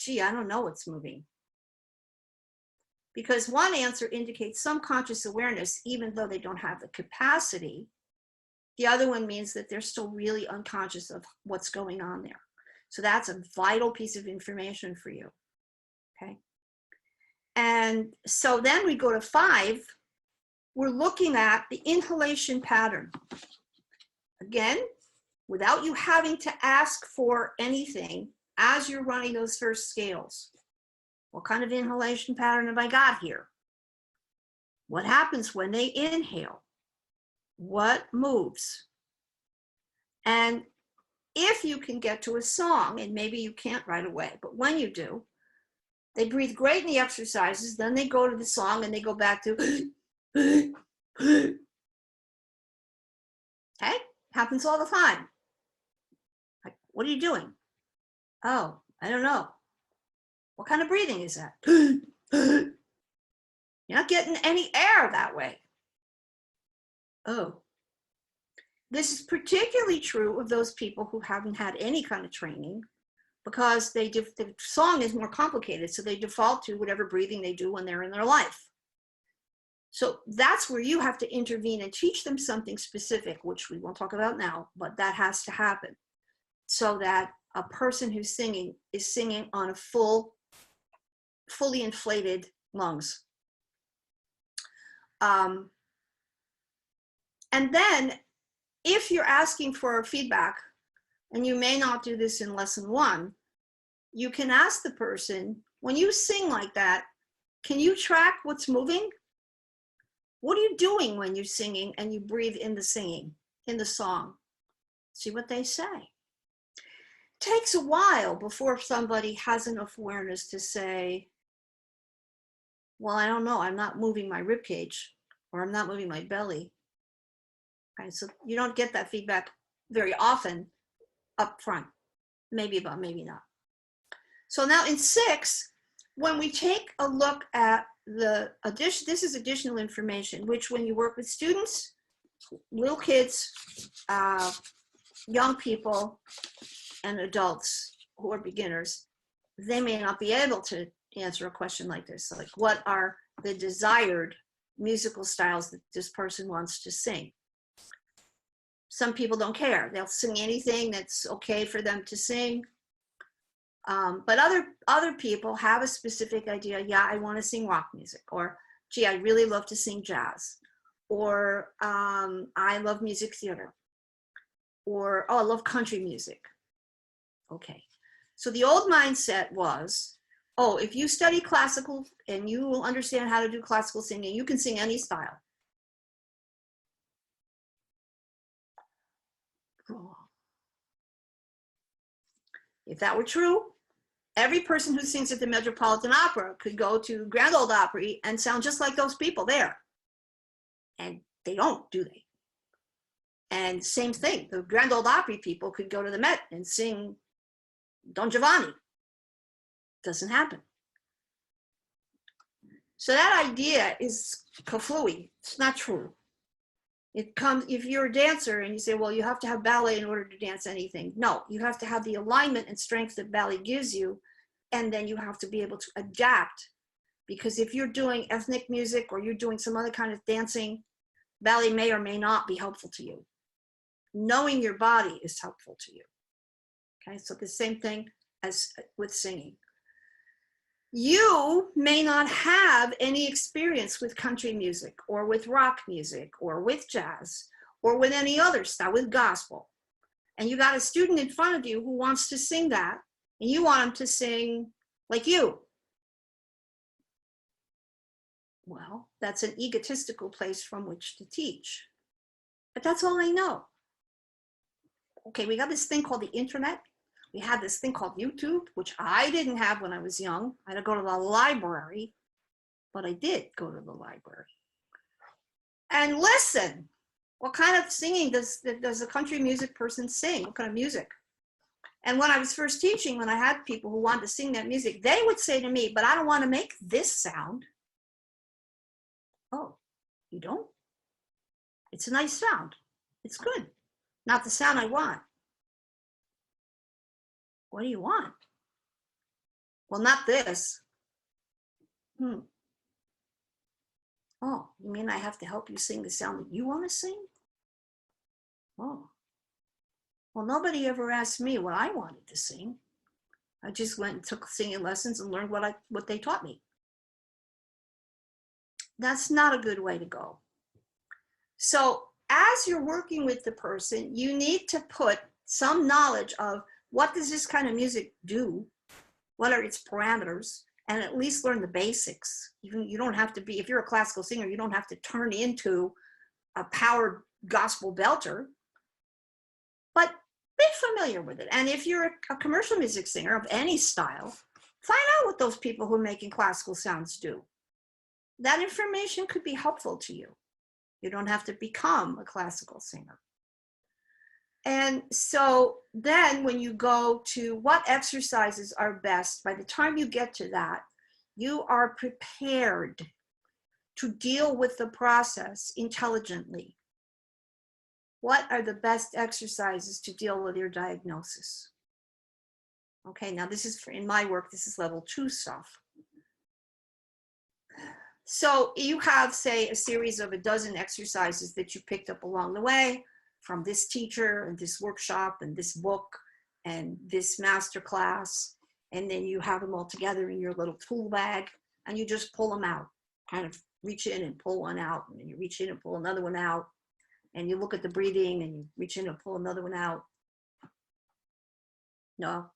don't know what's moving. Because one answer indicates some conscious awareness, even though they don't have the capacity. The other one means that they're still really unconscious of what's going on there. So that's a vital piece of information for you, okay? And so then we go to 5. We're looking at the inhalation pattern. Again, without you having to ask for anything as you're running those first scales. What kind of inhalation pattern have I got here? What happens when they inhale? What moves? And if you can get to a song, and maybe you can't right away, but when you do, they breathe great in the exercises, then they go to the song and they go back to, okay? Happens all the time. Like, what are you doing? Oh, I don't know. What kind of breathing is that? You're not getting any air that way. Oh. This is particularly true of those people who haven't had any kind of training, because the song is more complicated, so they default to whatever breathing they do when they're in their life. So that's where you have to intervene and teach them something specific, which we won't talk about now, but that has to happen so that a person who's singing is singing on a fully inflated lungs. And then if you're asking for feedback, and you may not do this in lesson 1, you can ask the person, when you sing like that, can you track what's moving? What are you doing when you're singing and you breathe in the singing, in the song? See what they say. It takes a while before somebody has enough awareness to say, well, I don't know, I'm not moving my rib cage, or I'm not moving my belly. Okay, so you don't get that feedback very often up front, maybe, but maybe not. So now in 6, when we take a look at the addition, this is additional information, which when you work with students, little kids, young people, and adults who are beginners, they may not be able to answer a question like this, like what are the desired musical styles that this person wants to sing. Some people don't care. They'll sing anything that's okay for them to sing. But other people have a specific idea. Yeah, I want to sing rock music, or gee, I really love to sing jazz, or I love music theater, or oh, I love country music. Okay, so the old mindset was, oh, if you study classical and you will understand how to do classical singing, you can sing any style. Wrong. If that were true, every person who sings at the Metropolitan Opera could go to Grand Ole Opry and sound just like those people there. And they don't, do they? And same thing, the Grand Ole Opry people could go to the Met and sing Don Giovanni. Doesn't happen. So that idea is kaflooey. It's not true. It comes, if you're a dancer and you say, well, you have to have ballet in order to dance anything. No, you have to have the alignment and strength that ballet gives you. And then you have to be able to adapt. Because if you're doing ethnic music or you're doing some other kind of dancing, ballet may or may not be helpful to you. Knowing your body is helpful to you. Okay, so the same thing as with singing. You may not have any experience with country music or with rock music or with jazz or with any other style, with gospel. And you got a student in front of you who wants to sing that, and you want him to sing like you. Well, that's an egotistical place from which to teach. But that's all I know. Okay, we got this thing called the internet. We had this thing called YouTube, which I didn't have when I was young. I had to go to the library, but I did go to the library. And listen, what kind of singing does a country music person sing? What kind of music? And when I was first teaching, when I had people who wanted to sing that music, they would say to me, but I don't want to make this sound. Oh, you don't? It's a nice sound. It's good. Not the sound I want. What do you want? Well, not this. Oh, you mean I have to help you sing the sound that you want to sing? Oh. Well, nobody ever asked me what I wanted to sing. I just went and took singing lessons and learned what they taught me. That's not a good way to go. So as you're working with the person, you need to put some knowledge of what does this kind of music do? What are its parameters? And at least learn the basics. Even you don't have to be, if you're a classical singer, you don't have to turn into a powered gospel belter, but be familiar with it. And if you're a commercial music singer of any style, find out what those people who are making classical sounds do. That information could be helpful to you. You don't have to become a classical singer. And so then when you go to what exercises are best, by the time you get to that, you are prepared to deal with the process intelligently. What are the best exercises to deal with your diagnosis? Okay, now this is, in my work, this is level 2 stuff. So you have, say, a series of a dozen exercises that you picked up along the way from this teacher and this workshop and this book and this master class. And then you have them all together in your little tool bag and you just pull them out, kind of reach in and pull one out, and then you reach in and pull another one out. And you look at the breathing and you reach in and pull another one out. No,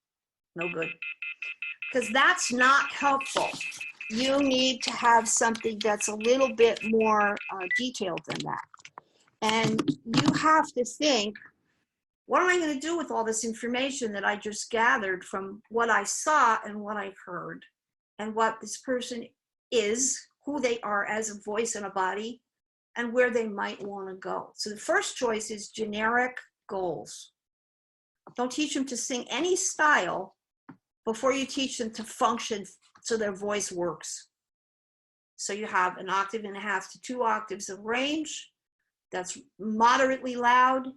No good. Because that's not helpful. You need to have something that's a little bit more detailed than that. And you have to think, what am I going to do with all this information that I just gathered from what I saw and what I've heard and what this person is, who they are as a voice and a body, and where they might want to go. So the first choice is generic goals. Don't teach them to sing any style before you teach them to function so their voice works. So you have 1.5 octaves to 2 octaves of range that's moderately loud,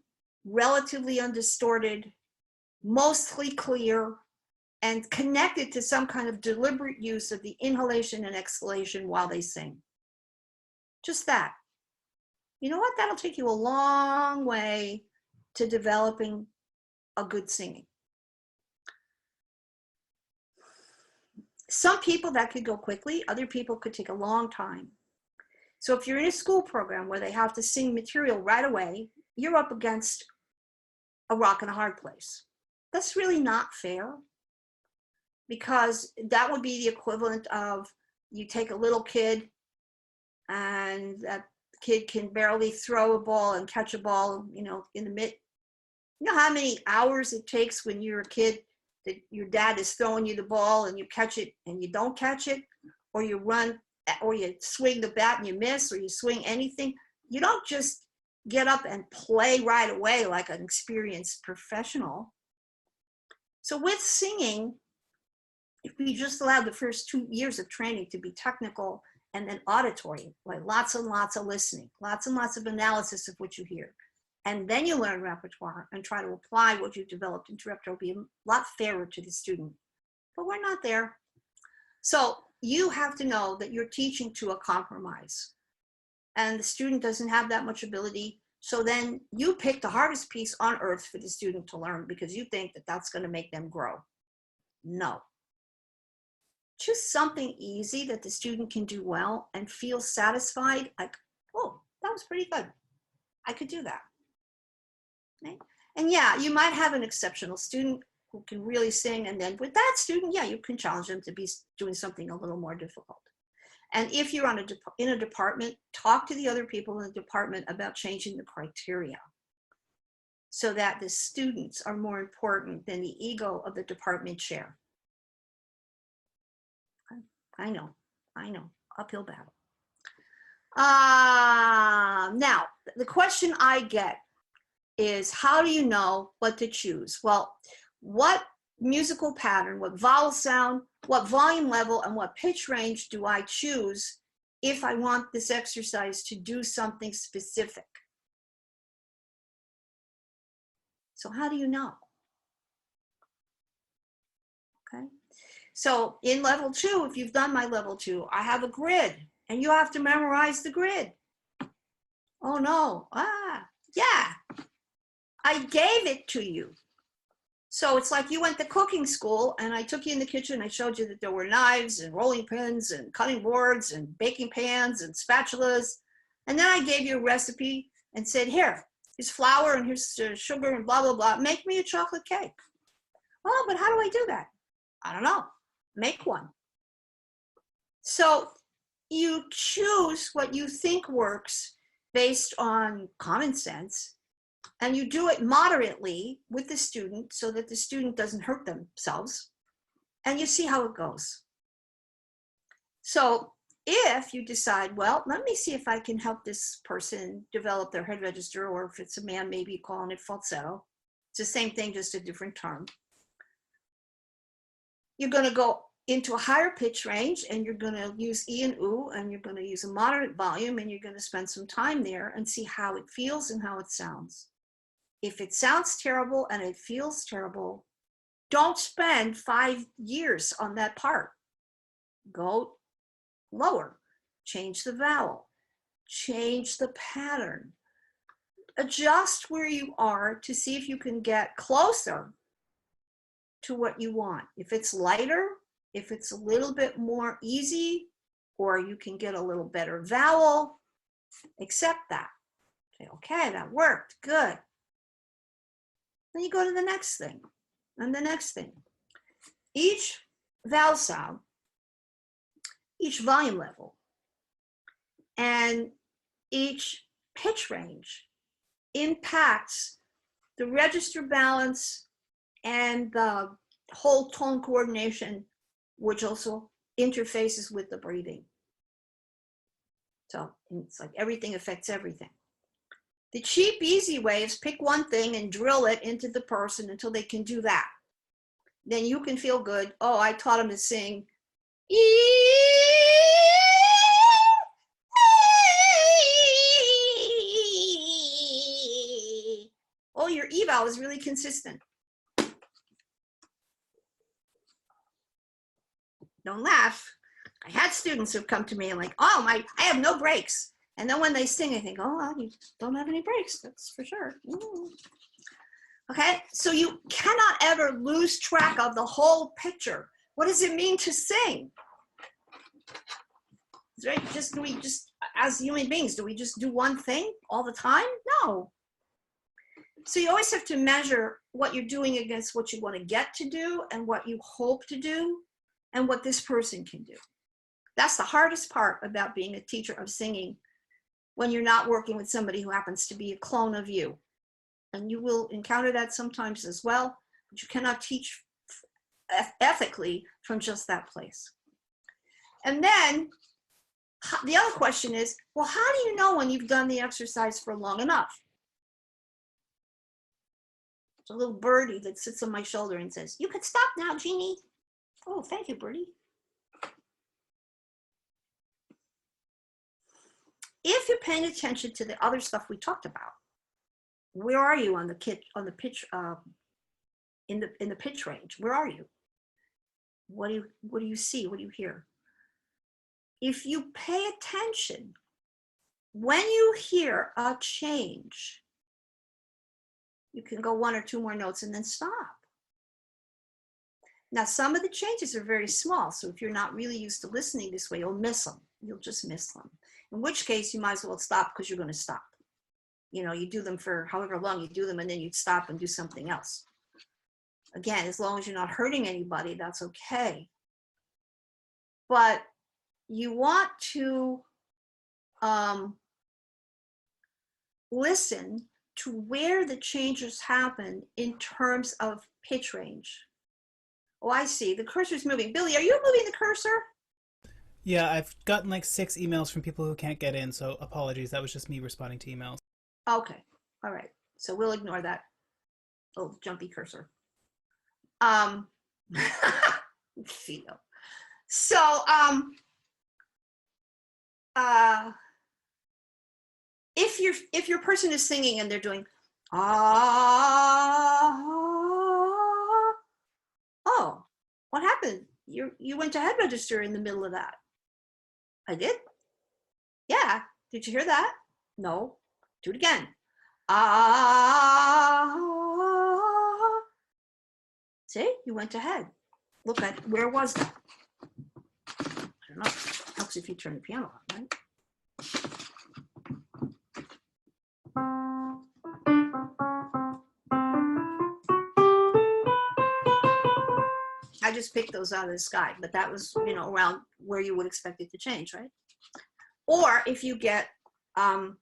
relatively undistorted, mostly clear, and connected to some kind of deliberate use of the inhalation and exhalation while they sing. Just that. You know what? That'll take you a long way to developing a good singing. Some people that could go quickly, other people could take a long time. So if you're in a school program where they have to sing material right away, you're up against a rock and a hard place. That's really not fair, because that would be the equivalent of you take a little kid and that kid can barely throw a ball and catch a ball, you know, in the mid. You know how many hours it takes when you're a kid that your dad is throwing you the ball and you catch it and you don't catch it, or you run, or you swing the bat and you miss, or you swing anything. You don't just get up and play right away like an experienced professional. So with singing, if we just allowed the first 2 years of training to be technical and then auditory, like lots and lots of listening, lots and lots of analysis of what you hear, and then you learn repertoire and try to apply what you've developed into repertoire, will be a lot fairer to the student. But we're not there. So you have to know that you're teaching to a compromise, and the student doesn't have that much ability. So then you pick the hardest piece on earth for the student to learn because you think that that's going to make them grow. No. Choose something easy that the student can do well and feel satisfied, like, oh, that was pretty good. I could do that. Okay? And yeah, you might have an exceptional student who can really sing, and then with that student, yeah, you can challenge them to be doing something a little more difficult. And if you're in a department, talk to the other people in the department about changing the criteria so that the students are more important than the ego of the department chair. I know, uphill battle. Now, the question I get is, how do you know what to choose? Well, what musical pattern, what vowel sound, what volume level, and what pitch range do I choose if I want this exercise to do something specific? So how do you know? Okay. So in level 2, if you've done my level 2, I have a grid and you have to memorize the grid. Oh no, yeah, I gave it to you. So it's like you went to cooking school and I took you in the kitchen. I showed you that there were knives and rolling pins and cutting boards and baking pans and spatulas. And then I gave you a recipe and said, here's flour and here's sugar and blah, blah, blah. Make me a chocolate cake. Oh, but how do I do that? I don't know. Make one. So you choose what you think works based on common sense, and you do it moderately with the student so that the student doesn't hurt themselves, and you see how it goes. So if you decide, well, let me see if I can help this person develop their head register, or if it's a man, maybe calling it falsetto. It's the same thing, just a different term. You're going to go into a higher pitch range, and you're going to use E and U, and you're going to use a moderate volume, and you're going to spend some time there and see how it feels and how it sounds. If it sounds terrible and it feels terrible, don't spend 5 years on that part. Go lower, change the vowel, change the pattern, adjust where you are to see if you can get closer to what you want. If it's lighter, if it's a little bit more easy, or you can get a little better vowel, accept that. Say, okay, that worked, good. Then you go to the next thing and the next thing. each vowel sound, each volume level, and each pitch range impacts the register balance and the whole tone coordination, which also interfaces with the breathing. So it's like everything affects everything. The cheap, easy way is pick one thing and drill it into the person until they can do that. Then you can feel good. Oh, I taught him to sing. Oh, your eval is really consistent. Don't laugh. I had students who've come to me and like, oh, I have no breaks. And then when they sing, I think, oh, well, you don't have any breaks, that's for sure. Okay, so you cannot ever lose track of the whole picture. What does it mean to sing? Right? Do we just, as human beings, do we just do one thing all the time? No. So you always have to measure what you're doing against what you want to get to do and what you hope to do and what this person can do. That's the hardest part about being a teacher of singing when you're not working with somebody who happens to be a clone of you. And you will encounter that sometimes as well, but you cannot teach ethically from just that place. And then the other question is, well, how do you know when you've done the exercise for long enough? It's a little birdie that sits on my shoulder and says, you can stop now, Jeannie. Oh, thank you, birdie. If you're paying attention to the other stuff we talked about, where are you on the pitch, in the pitch range? Where are you? What do you see? What do you hear? If you pay attention, when you hear a change, you can go one or two more notes and then stop. Now, some of the changes are very small, so if you're not really used to listening this way, you'll miss them. You'll just miss them. In which case, you might as well stop because you're going to stop. You know, you do them for however long you do them, and then you'd stop and do something else. Again, as long as you're not hurting anybody, that's okay. But you want to listen to where the changes happen in terms of pitch range. Oh, I see. The cursor's moving. Billy, are you moving the cursor? Yeah, I've gotten like 6 emails from people who can't get in, so apologies. That was just me responding to emails. Okay. All right. So we'll ignore that. Oh, jumpy cursor. So, if your person is singing and they're doing oh, what happened? You went to head register in the middle of that. I did? Yeah. Did you hear that? No. Do it again. See, you went ahead. Look at where was that? I don't know. Helps if you turn the piano on, right? I just picked those out of the sky, but that was, you know, around where you would expect it to change, right? Or if you get oh,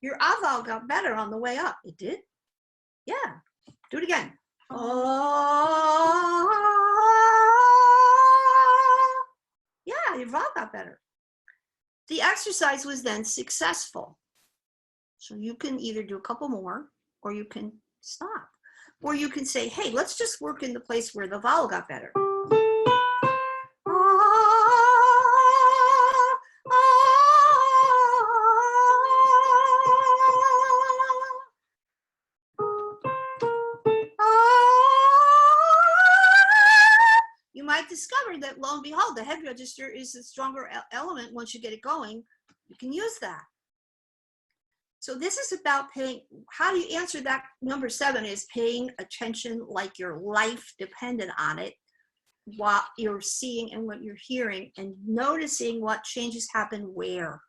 your vowel got better on the way up. It did? Yeah. Do it again. Yeah, your vowel got better. The exercise was then successful. So you can either do a couple more, or you can stop. Or you can say, hey, let's just work in the place where the vowel got better. You might discover that, lo and behold, the head register is a stronger element once you get it going. You can use that. So this is about paying, how do you answer that? Number 7 is paying attention like your life depended on it, what you're seeing and what you're hearing, and noticing what changes happen where.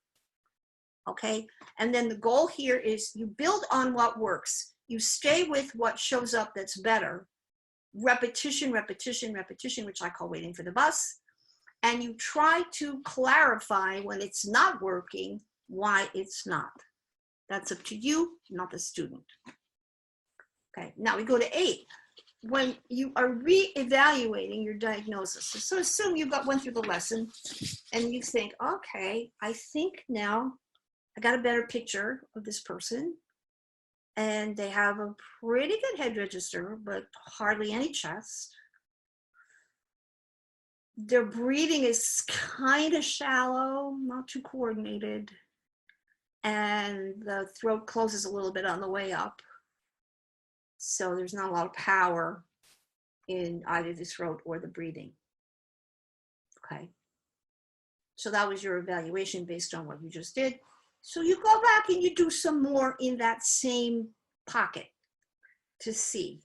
okay? And then the goal here is you build on what works. You stay with what shows up that's better. Repetition, repetition, repetition, which I call waiting for the bus. And you try to clarify when it's not working, why it's not. That's up to you, not the student. Okay, now we go to 8. When you are re-evaluating your diagnosis. So assume you went through the lesson and you think, okay, I think now I got a better picture of this person and they have a pretty good head register, but hardly any chest. Their breathing is kind of shallow, not too coordinated, and the throat closes a little bit on the way up. So there's not a lot of power in either the throat or the breathing. Okay. So that was your evaluation based on what you just did. So you go back and you do some more in that same pocket to see.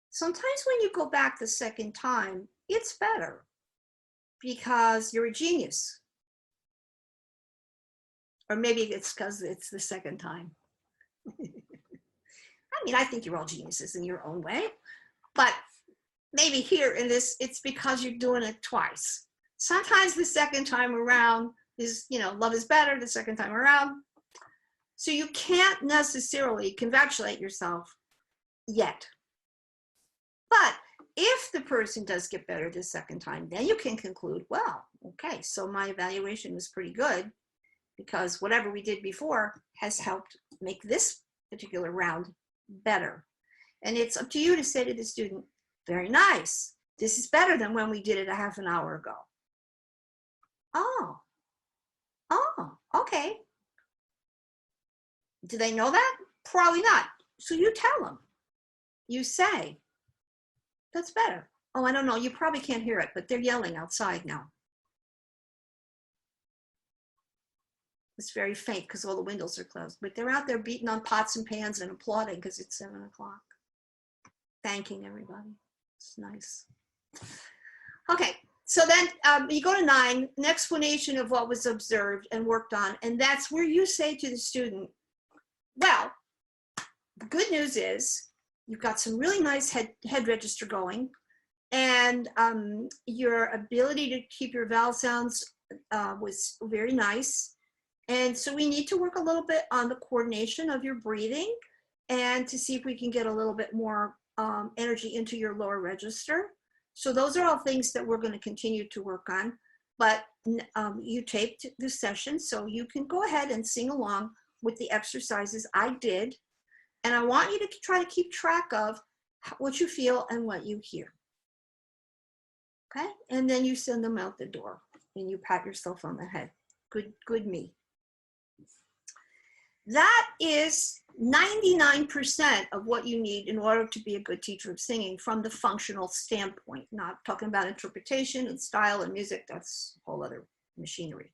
Sometimes when you go back the second time, it's better because you're a genius. Or maybe it's because it's the second time. I mean, I think you're all geniuses in your own way, but maybe here in this, it's because you're doing it twice. Sometimes the second time around is, love is better the second time around. So you can't necessarily congratulate yourself yet. But if the person does get better the second time, then you can conclude, well, okay, so my evaluation was pretty good because whatever we did before has helped make this particular round better. And it's up to you to say to the student, very nice. This is better than when we did it a half an hour ago. Oh, okay. Do they know that? Probably not. So you tell them. You say, that's better. Oh, I don't know. You probably can't hear it, but they're yelling outside now. It's very faint because all the windows are closed, but they're out there beating on pots and pans and applauding because it's 7 o'clock. Thanking everybody. It's nice. Okay, so then you go to 9, an explanation of what was observed and worked on, and that's where you say to the student, well, the good news is you've got some really nice head register going, and your ability to keep your vowel sounds was very nice. And so we need to work a little bit on the coordination of your breathing and to see if we can get a little bit more energy into your lower register. So those are all things that we're going to continue to work on. But you taped this session, so you can go ahead and sing along with the exercises I did. And I want you to try to keep track of what you feel and what you hear. Okay? And then you send them out the door and you pat yourself on the head. Good me. That is 99% of what you need in order to be a good teacher of singing from the functional standpoint, not talking about interpretation and style and music. That's a whole other machinery.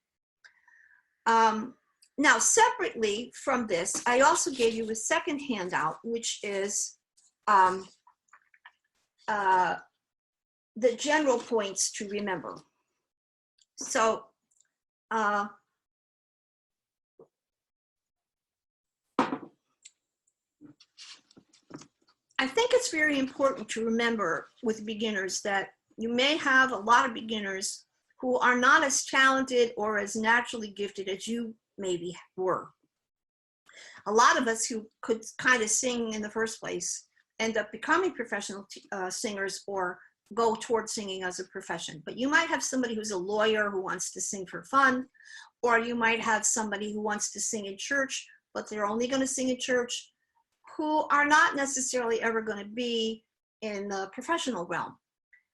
Now, separately from this, I also gave you a second handout, which is the general points to remember. So, I think it's very important to remember with beginners that you may have a lot of beginners who are not as talented or as naturally gifted as you maybe were. A lot of us who could kind of sing in the first place end up becoming professional singers or go towards singing as a profession. But you might have somebody who's a lawyer who wants to sing for fun, or you might have somebody who wants to sing in church, but they're only going to sing in church, who are not necessarily ever going to be in the professional realm.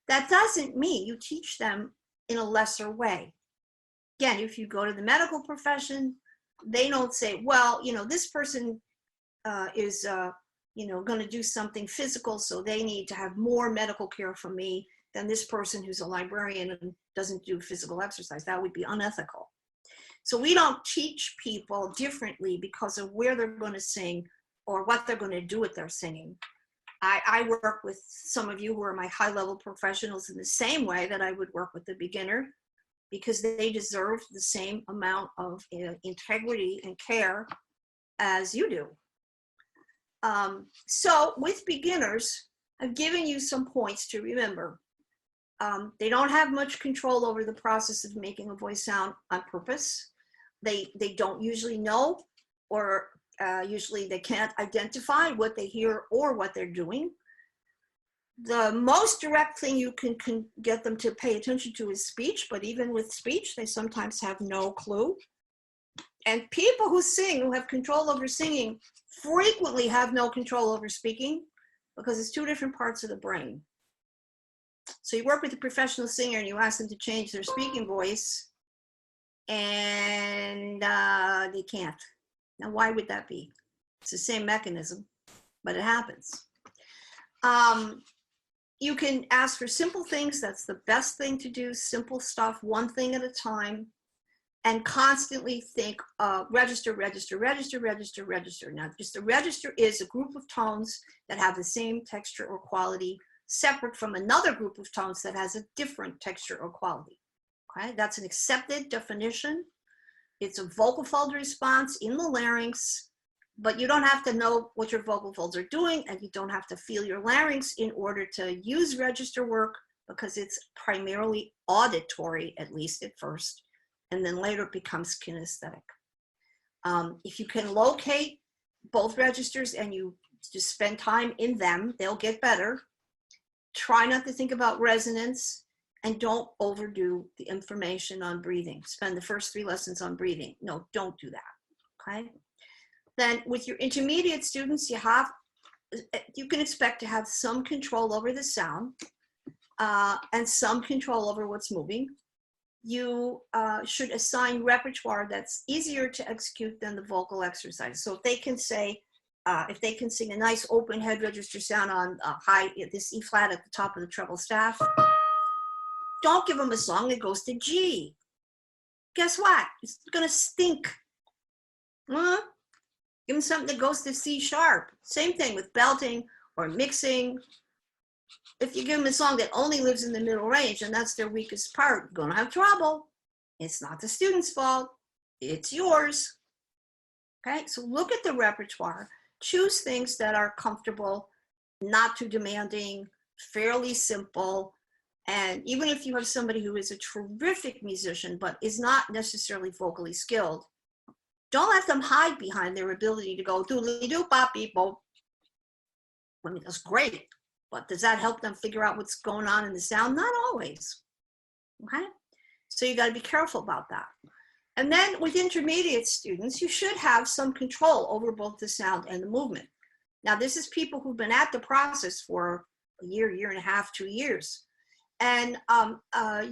That doesn't mean you teach them in a lesser way. Again, if you go to the medical profession, they don't say, well, this person is, going to do something physical, so they need to have more medical care from me than this person who's a librarian and doesn't do physical exercise. That would be unethical. So we don't teach people differently because of where they're going to sing or what they're going to do with their singing. I work with some of you who are my high-level professionals in the same way that I would work with the beginner, because they deserve the same amount of integrity and care as you do. So with beginners, I've given you some points to remember. They don't have much control over the process of making a voice sound on purpose. They don't usually know, or usually they can't identify what they hear or what they're doing. The most direct thing you can get them to pay attention to is speech, but even with speech, they sometimes have no clue. And people who sing, who have control over singing, frequently have no control over speaking, because it's two different parts of the brain. So you work with a professional singer and you ask them to change their speaking voice, and they can't. Now, why would that be? It's the same mechanism, but it happens. You can ask for simple things. That's the best thing to do. Simple stuff, one thing at a time, and constantly think, register, register, register, register, register. Now, just a register is a group of tones that have the same texture or quality, separate from another group of tones that has a different texture or quality. Okay, that's an accepted definition. It's a vocal fold response in the larynx, but you don't have to know what your vocal folds are doing, and you don't have to feel your larynx in order to use register work, because it's primarily auditory, at least at first, and then later it becomes kinesthetic. If you can locate both registers and you just spend time in them, they'll get better. Try not to think about resonance, and don't overdo the information on breathing. Spend the first 3 lessons on breathing. No, don't do that, okay? Then with your intermediate students, you can expect to have some control over the sound and some control over what's moving. You should assign repertoire that's easier to execute than the vocal exercise. So if they can say, if they can sing a nice open head register sound on this E flat at the top of the treble staff, don't give them a song that goes to G. Guess what? It's gonna stink. Give them something that goes to C sharp. Same thing with belting or mixing. If you give them a song that only lives in the middle range and that's their weakest part, you're gonna have trouble. It's not the student's fault, it's yours. Okay, so look at the repertoire. Choose things that are comfortable, not too demanding, fairly simple. And even if you have somebody who is a terrific musician but is not necessarily vocally skilled, don't let them hide behind their ability to go doodly-doo, bop-beep-bo. I mean, that's great, but does that help them figure out what's going on in the sound? Not always, okay? So you gotta be careful about that. And then with intermediate students, you should have some control over both the sound and the movement. Now, this is people who've been at the process for a year, year and a half, 2 years. And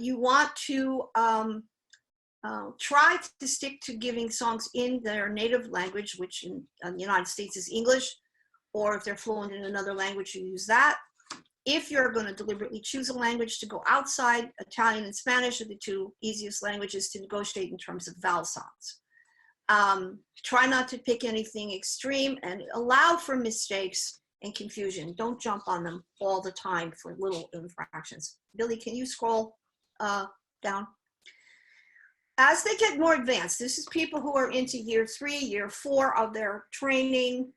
you want to try to stick to giving songs in their native language, which in the United States is English, or if they're fluent in another language, you use that. If you're going to deliberately choose a language to go outside, Italian and Spanish are the 2 easiest languages to negotiate in terms of vowel sounds. Try not to pick anything extreme and allow for mistakes and confusion. Don't jump on them all the time for little infractions. Billy, can you scroll down? As they get more advanced, this is people who are into year 3, year 4 of their training.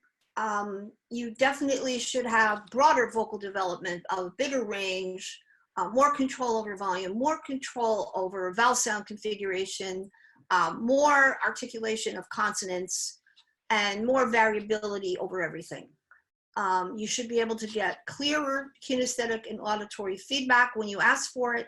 You definitely should have broader vocal development, a bigger range, more control over volume, more control over vowel sound configuration, more articulation of consonants, and more variability over everything. You should be able to get clearer kinesthetic and auditory feedback when you ask for it,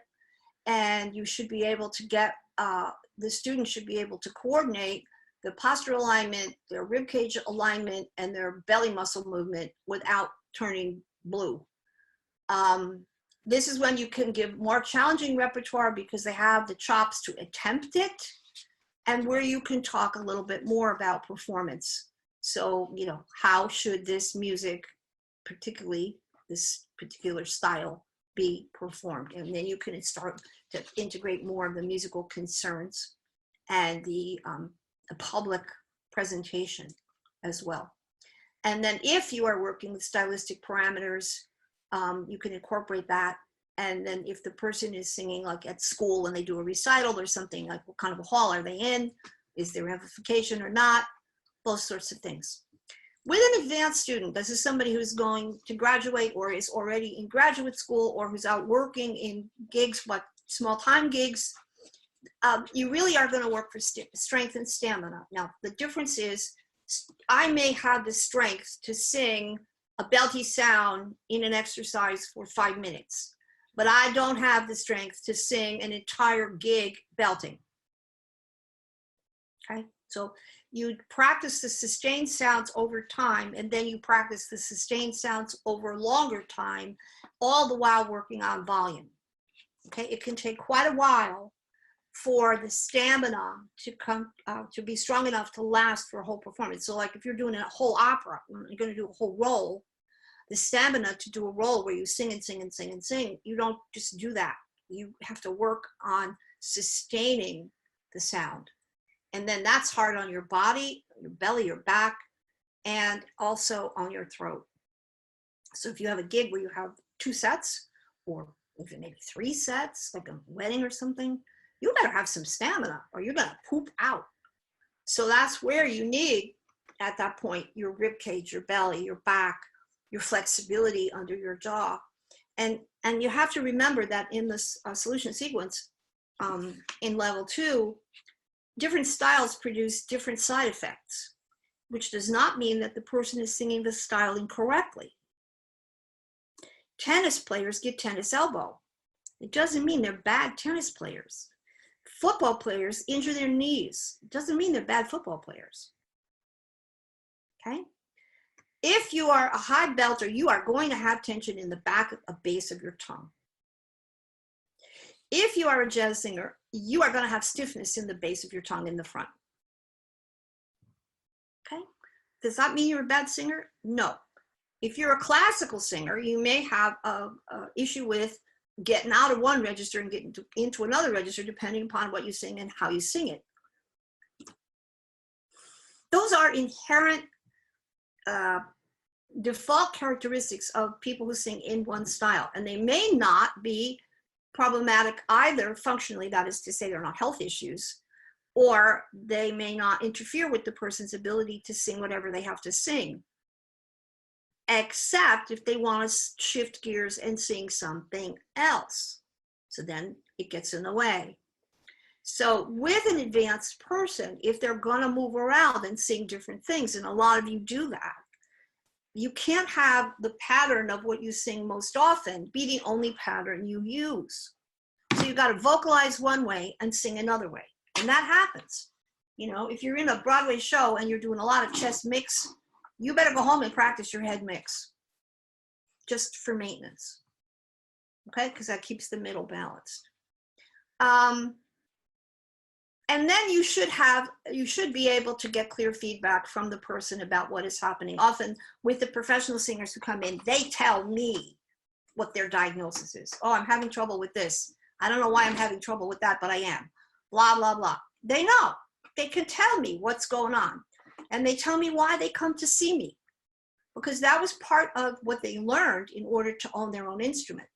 and you should be able to get, the student should be able to coordinate the posture alignment, their ribcage alignment, and their belly muscle movement without turning blue. This is when you can give more challenging repertoire because they have the chops to attempt it, and where you can talk a little bit more about performance. So, you know, how should this music, particularly this particular style, be performed? And then you can start to integrate more of the musical concerns and the public presentation as well. And then if you are working with stylistic parameters, you can incorporate that And then if the person is singing like at school and they do a recital or something, like what kind of a hall are they in? Is there amplification or not? Those sorts of things. With an advanced student, this is somebody who's going to graduate or is already in graduate school or who's out working in gigs, like small time gigs, you really are going to work for strength and stamina. Now, the difference is I may have the strength to sing a belty sound in an exercise for 5 minutes, but I don't have the strength to sing an entire gig belting. Okay, so you practice the sustained sounds over time, and then you practice the sustained sounds over longer time, all the while working on volume. Okay, it can take quite a while for the stamina to come to be strong enough to last for a whole performance. So like if you're doing a whole opera, you're going to do a whole role, the stamina to do a role where you sing and sing and sing and sing, you don't just do that. You have to work on sustaining the sound. And then that's hard on your body, your belly, your back, and also on your throat. So if you have a gig where you have 2 sets, or even maybe 3 sets, like a wedding or something, you better have some stamina or you're gonna poop out. So that's where you need, at that point, your rib cage, your belly, your back, your flexibility under your jaw. And you have to remember that in this solution sequence, in level 2, different styles produce different side effects, which does not mean that the person is singing the style incorrectly. Tennis players get tennis elbow. It doesn't mean they're bad tennis players. Football players injure their knees. It doesn't mean they're bad football players. Okay? If you are a high belter, you are going to have tension in the back of the base of your tongue. If you are a jazz singer, you are going to have stiffness in the base of your tongue in the front. Okay? Does that mean you're a bad singer? No. If you're a classical singer, you may have an issue with getting out of one register and getting into another register depending upon what you sing and how you sing it. Those are inherent default characteristics of people who sing in one style, and they may not be problematic either functionally, that is to say they're not health issues, or they may not interfere with the person's ability to sing whatever they have to sing, except if they want to shift gears and sing something else. So then it gets in the way. So with an advanced person, if they're going to move around and sing different things, and a lot of you do that, you can't have the pattern of what you sing most often be the only pattern you use. So you've got to vocalize one way and sing another way. And that happens. You know, if you're in a Broadway show and you're doing a lot of chest mix, you better go home and practice your head mix, just for maintenance. Okay, because that keeps the middle balanced. And then you should be able to get clear feedback from the person about what is happening. Often with the professional singers who come in, they tell me what their diagnosis is. Oh, I'm having trouble with this. I don't know why I'm having trouble with that, but I am. Blah, blah, blah. They know. They can tell me what's going on. And they tell me why they come to see me. Because that was part of what they learned in order to own their own instrument.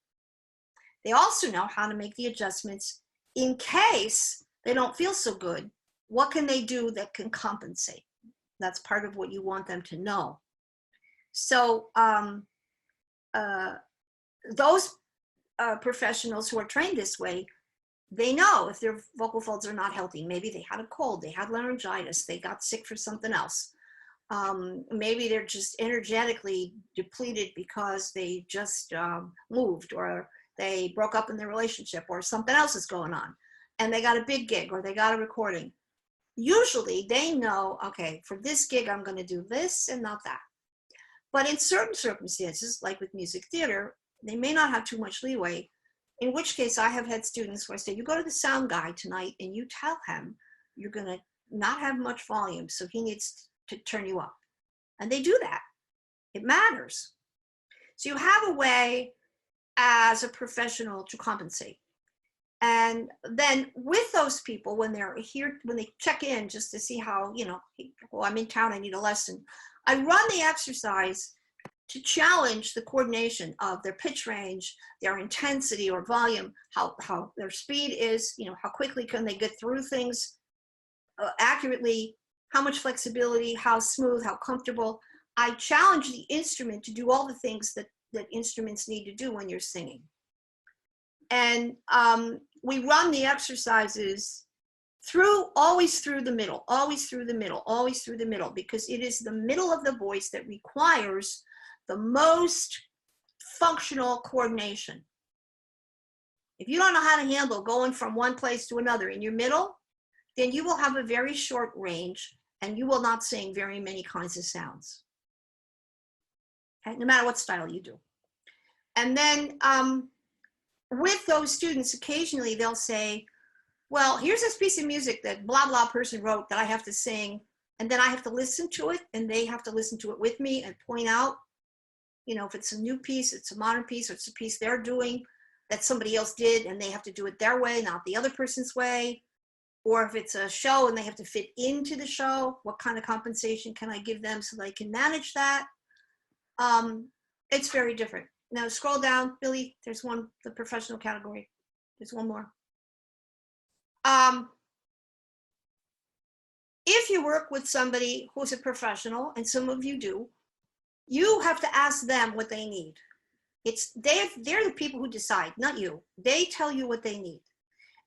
They also know how to make the adjustments in case they don't feel so good. What can they do that can compensate? That's part of what you want them to know. So those professionals who are trained this way, they know if their vocal folds are not healthy. Maybe they had a cold, they had laryngitis, they got sick for something else. Maybe they're just energetically depleted because they just moved, or they broke up in their relationship, or something else is going on, and they got a big gig or they got a recording. Usually they know, okay, for this gig, I'm going to do this and not that. But in certain circumstances, like with music theater, they may not have too much leeway, in which case I have had students where I say, you go to the sound guy tonight and you tell him you're going to not have much volume, so he needs to turn you up. And they do that. It matters. So you have a way as a professional to compensate. And then with those people, when they're here, when they check in just to see how, you know, well, I'm in town, I need a lesson, I run the exercise to challenge the coordination of their pitch range, their intensity or volume, how their speed is, how quickly can they get through things accurately, how much flexibility, how smooth, how comfortable. I challenge the instrument to do all the things that instruments need to do when you're singing. And we run the exercises always through the middle, because it is the middle of the voice that requires the most functional coordination. If you don't know how to handle going from one place to another in your middle, then you will have a very short range and you will not sing very many kinds of sounds, okay? No matter what style you do. And then with those students, occasionally they'll say, well, here's this piece of music that blah, blah person wrote that I have to sing, and then I have to listen to it, and they have to listen to it with me and point out, if it's a new piece, it's a modern piece, or it's a piece they're doing that somebody else did, and they have to do it their way, not the other person's way. Or if it's a show and they have to fit into the show, what kind of compensation can I give them so they can manage that? It's very different. Now scroll down, Billy, there's one, the professional category. There's one more. If you work with somebody who's a professional, and some of you do, you have to ask them what they need. They're the people who decide, not you. They tell you what they need.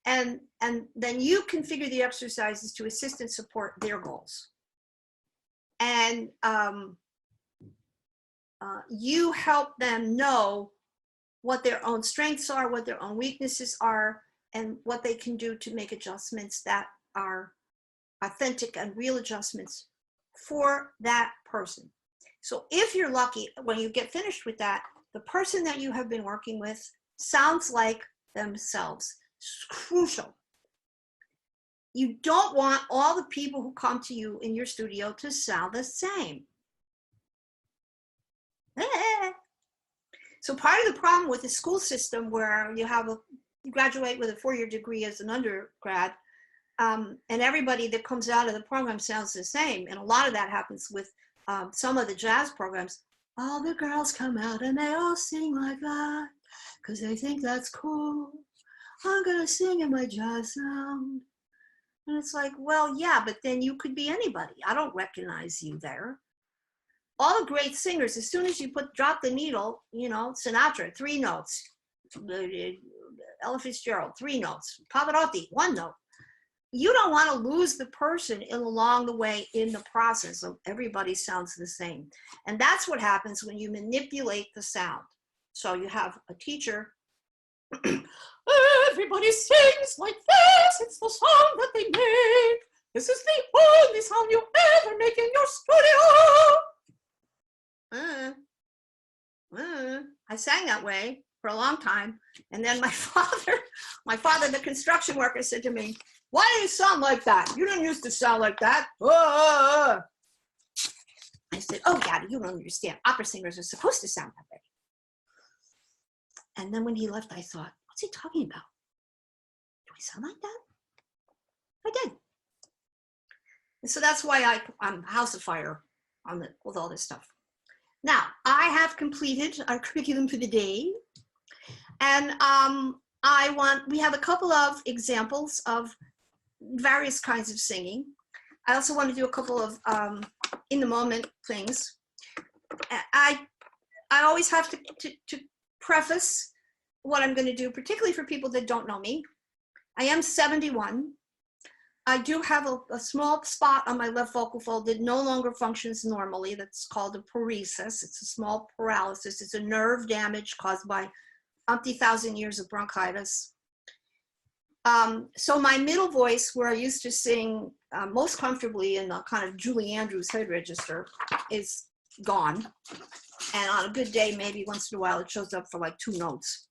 And then you configure the exercises to assist and support their goals. And you help them know what their own strengths are, what their own weaknesses are, and what they can do to make adjustments that are authentic and real adjustments for that person. So if you're lucky, when you get finished with that, the person that you have been working with sounds like themselves. It's crucial. You don't want all the people who come to you in your studio to sound the same. So part of the problem with the school system, where you graduate with a 4-year degree as an undergrad, and everybody that comes out of the program sounds the same, and a lot of that happens with some of the jazz programs. All the girls come out and they all sing like that because they think that's cool. I'm gonna sing in my jazz sound. And it's like, well, yeah, but then you could be anybody. I don't recognize you there. All the great singers, as soon as you drop the needle, Sinatra, 3 notes. Ella Fitzgerald, 3 notes. Pavarotti, 1 note. You don't want to lose the person along the way in the process of everybody sounds the same. And that's what happens when you manipulate the sound. So you have a teacher, everybody sings like this, it's the song that they make. This is the only sound you ever make in your studio. I sang that way for a long time. And then my father, the construction worker, said to me, why do you sound like that? You didn't used to sound like that. I said, oh, Daddy, you don't understand. Opera singers are supposed to sound that way. And then when he left, I thought, what's he talking about? Do I sound like that? I did. And so that's why I'm House of Fire with all this stuff. Now, I have completed our curriculum for the day. And we have a couple of examples of various kinds of singing. I also want to do a couple of in the moment things. I always have to preface what I'm going to do, particularly for people that don't know me. I am 71. I do have a small spot on my left vocal fold that no longer functions normally. That's called a paresis. It's a small paralysis. It's a nerve damage caused by umpty thousand years of bronchitis. So my middle voice, where I used to sing most comfortably in the kind of Julie Andrews head register, is gone. And on a good day, maybe once in a while, it shows up for like 2 notes.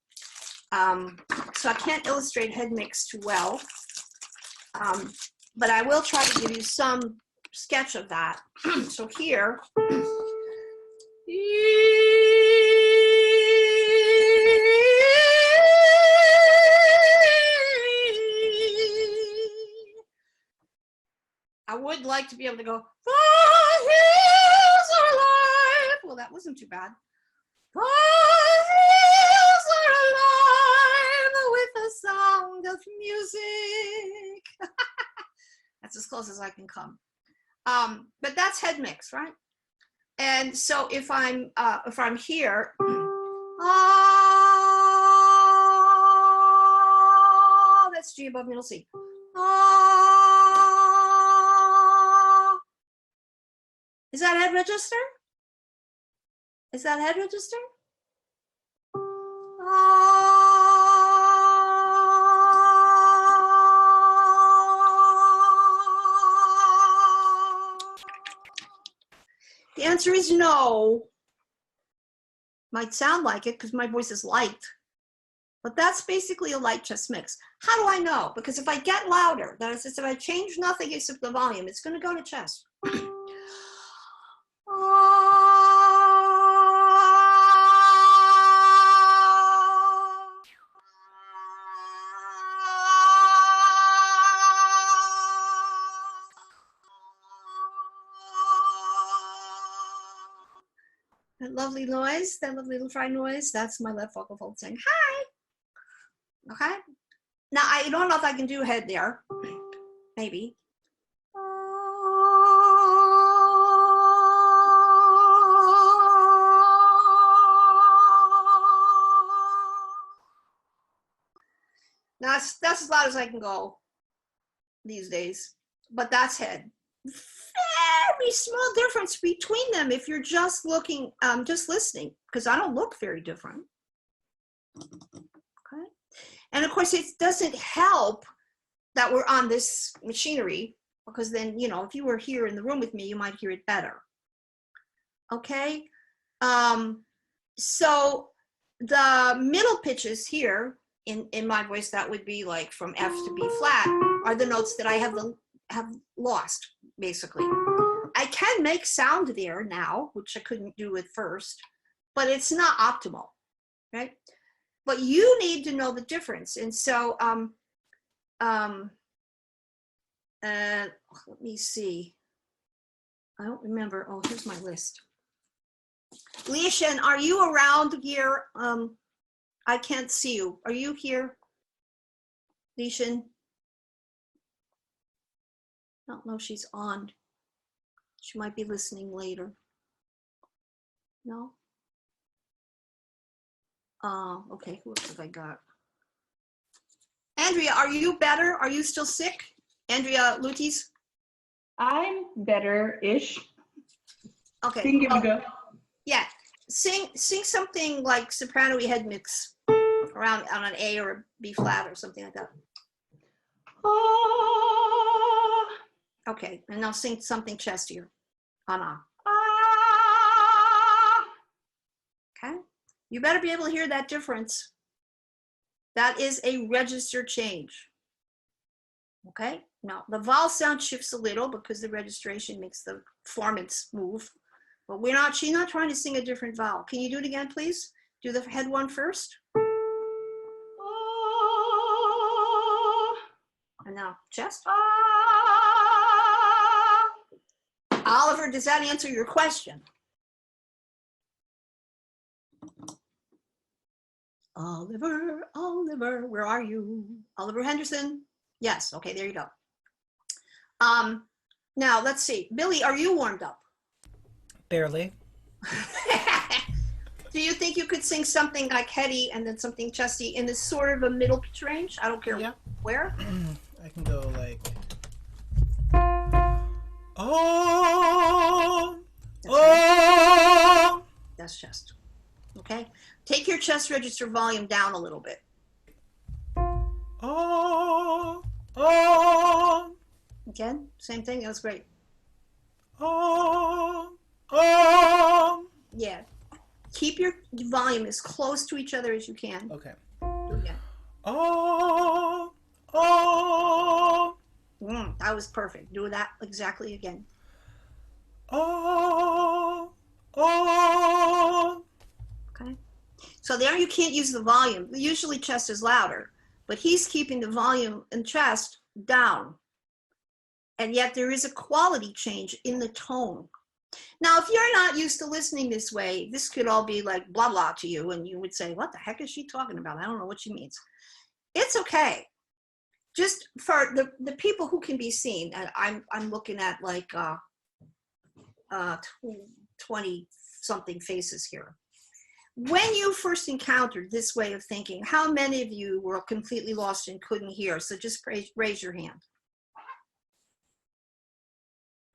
So I can't illustrate head mix too well, but I will try to give you some sketch of that. So here, I would like to be able to go, the hills are alive. Well, that was wasn't too bad. The hills are alive with the sound of music. That's as close as I can come. But that's head mix, right? And so if I'm here, that's G above middle C. Is that head register? Is that head register? The answer is no. Might sound like it because my voice is light, but that's basically a light chest mix. How do I know? Because if I get louder, that is, if I change nothing except the volume, it's going to go to chest. That lovely noise, that lovely little fry noise, that's my left vocal fold saying hi. Okay. Now I don't know if I can do head there. Maybe. Now that's as loud as I can go these days, but that's head. Very small difference between them if you're just looking, just listening, because I don't look very different. Okay. And of course, it doesn't help that we're on this machinery, because then, you know, if you were here in the room with me, you might hear it better. Okay. So the middle pitches here in my voice, that would be like from F to B flat, are the notes that I have lost, basically. I can make sound there now, which I couldn't do at first, but it's not optimal, right? But you need to know the difference. And so, let me see. I don't remember. Oh, here's my list. Leishan, are you around here? I can't see you. Are you here, Leishan? I don't know if she's on. She might be listening later. No? Okay, who else have I got? Andrea, are you better? Are you still sick? Andrea Lutis? I'm better-ish. Okay. Can give it a go. Yeah, sing something like soprano-y head mix around on an A or a B flat or something like that. Ah, Okay, and now sing something chestier on A. ah. Okay, you better be able to hear that difference. That is a register change. Okay, now the vowel sound shifts a little because the registration makes the formants move, but she's not trying to sing a different vowel. Can you do it again, please? Do the head one first. And now chest. Oliver, does that answer your question? Oliver, Oliver, where are you? Oliver Henderson? Yes, okay, there you go. Now let's see. Billy, are you warmed up? Barely. Do you think you could sing something like heady and then something chesty in this sort of a middle pitch range? I don't care where. I can go like, oh, oh. That's chest. Okay. Take your chest register volume down a little bit. Oh, oh. Again, same thing. That was great. Oh, oh. Yeah. Keep your volume as close to each other as you can. Okay. Do it again. Oh, oh. That was perfect. Do that exactly again. Oh, oh. Okay. So there you can't use the volume. Usually chest is louder, but he's keeping the volume in chest down. And yet there is a quality change in the tone. Now, if you're not used to listening this way, this could all be like blah, blah to you. And you would say, what the heck is she talking about? I don't know what she means. It's okay. Just for the people who can be seen, and I'm looking at like 20 something faces here. When you first encountered this way of thinking, how many of you were completely lost and couldn't hear? So just raise your hand.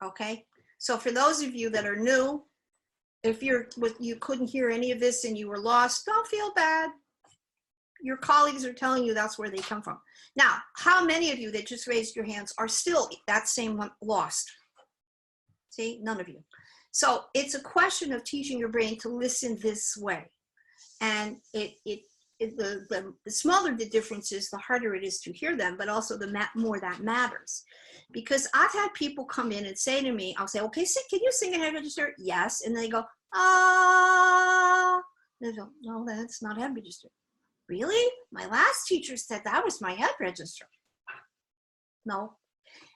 Okay. So for those of you that are new, if you couldn't hear any of this and you were lost, don't feel bad. Your colleagues are telling you that's where they come from. Now, how many of you that just raised your hands are still that same one lost? See, none of you. So it's a question of teaching your brain to listen this way. And the smaller the difference is, the harder it is to hear them, but also the more that matters. Because I've had people come in and say to me, I'll say, okay, can you sing a head register? Yes. And they go, ah. They go, no, that's not head register. Really? My last teacher said that was my head register. No.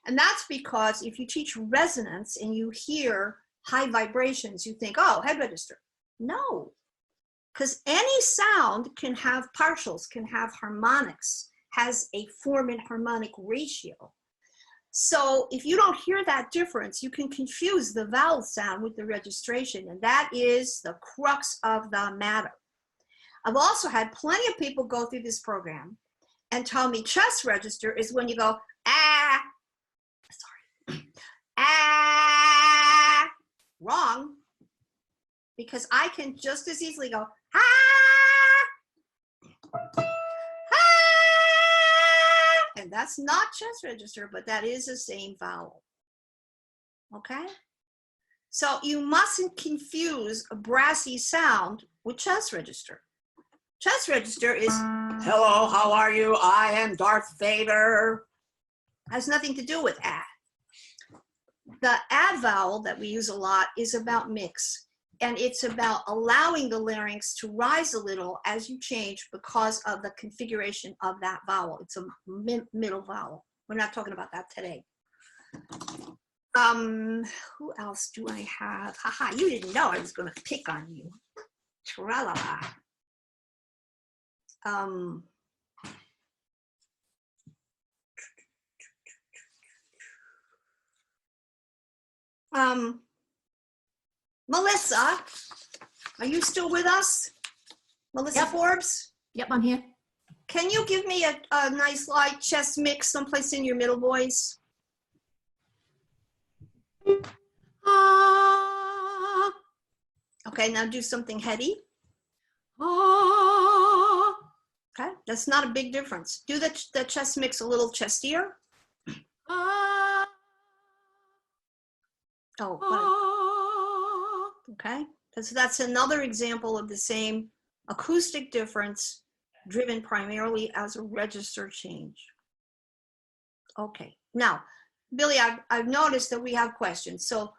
And that's because if you teach resonance and you hear high vibrations, you think, oh, head register. No. Because any sound can have partials, can have harmonics, has a form and harmonic ratio. So if you don't hear that difference, you can confuse the vowel sound with the registration, and that is the crux of the matter. I've also had plenty of people go through this program and tell me chest register is when you go, ah, sorry, ah, wrong. Because I can just as easily go, ah, ah, and that's not chest register, but that is the same vowel. Okay? So you mustn't confuse a brassy sound with chest register. Chest register is, hello, how are you? I am Darth Vader. Has nothing to do with ah. The ah vowel that we use a lot is about mix. And it's about allowing the larynx to rise a little as you change because of the configuration of that vowel. It's a middle vowel. We're not talking about that today. Who else do I have? Haha, you didn't know I was going to pick on you. Tra-la-la. Melissa, are you still with us? Melissa Yep. Forbes? Yep, I'm here. Can you give me a nice light chest mix someplace in your middle voice? Ah, Okay, now do something heady. ah, Okay, that's not a big difference. Do the chest mix a little chestier. ah, Oh, ah. okay. That's another example of the same acoustic difference driven primarily as a register change. Okay, now, Billy, I've noticed that we have questions. So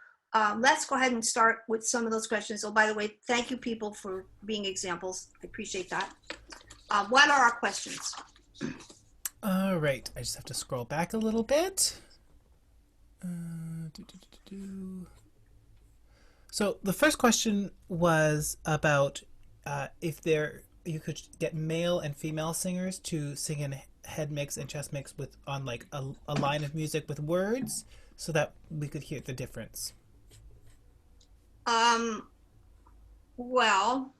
let's go ahead and start with some of those questions. Oh, by the way, thank you people for being examples. I appreciate that. What are our questions? All right, I just have to scroll back a little bit. So the first question was about if you could get male and female singers to sing in head mix and chest mix with on like a line of music with words, so that we could hear the difference. Well,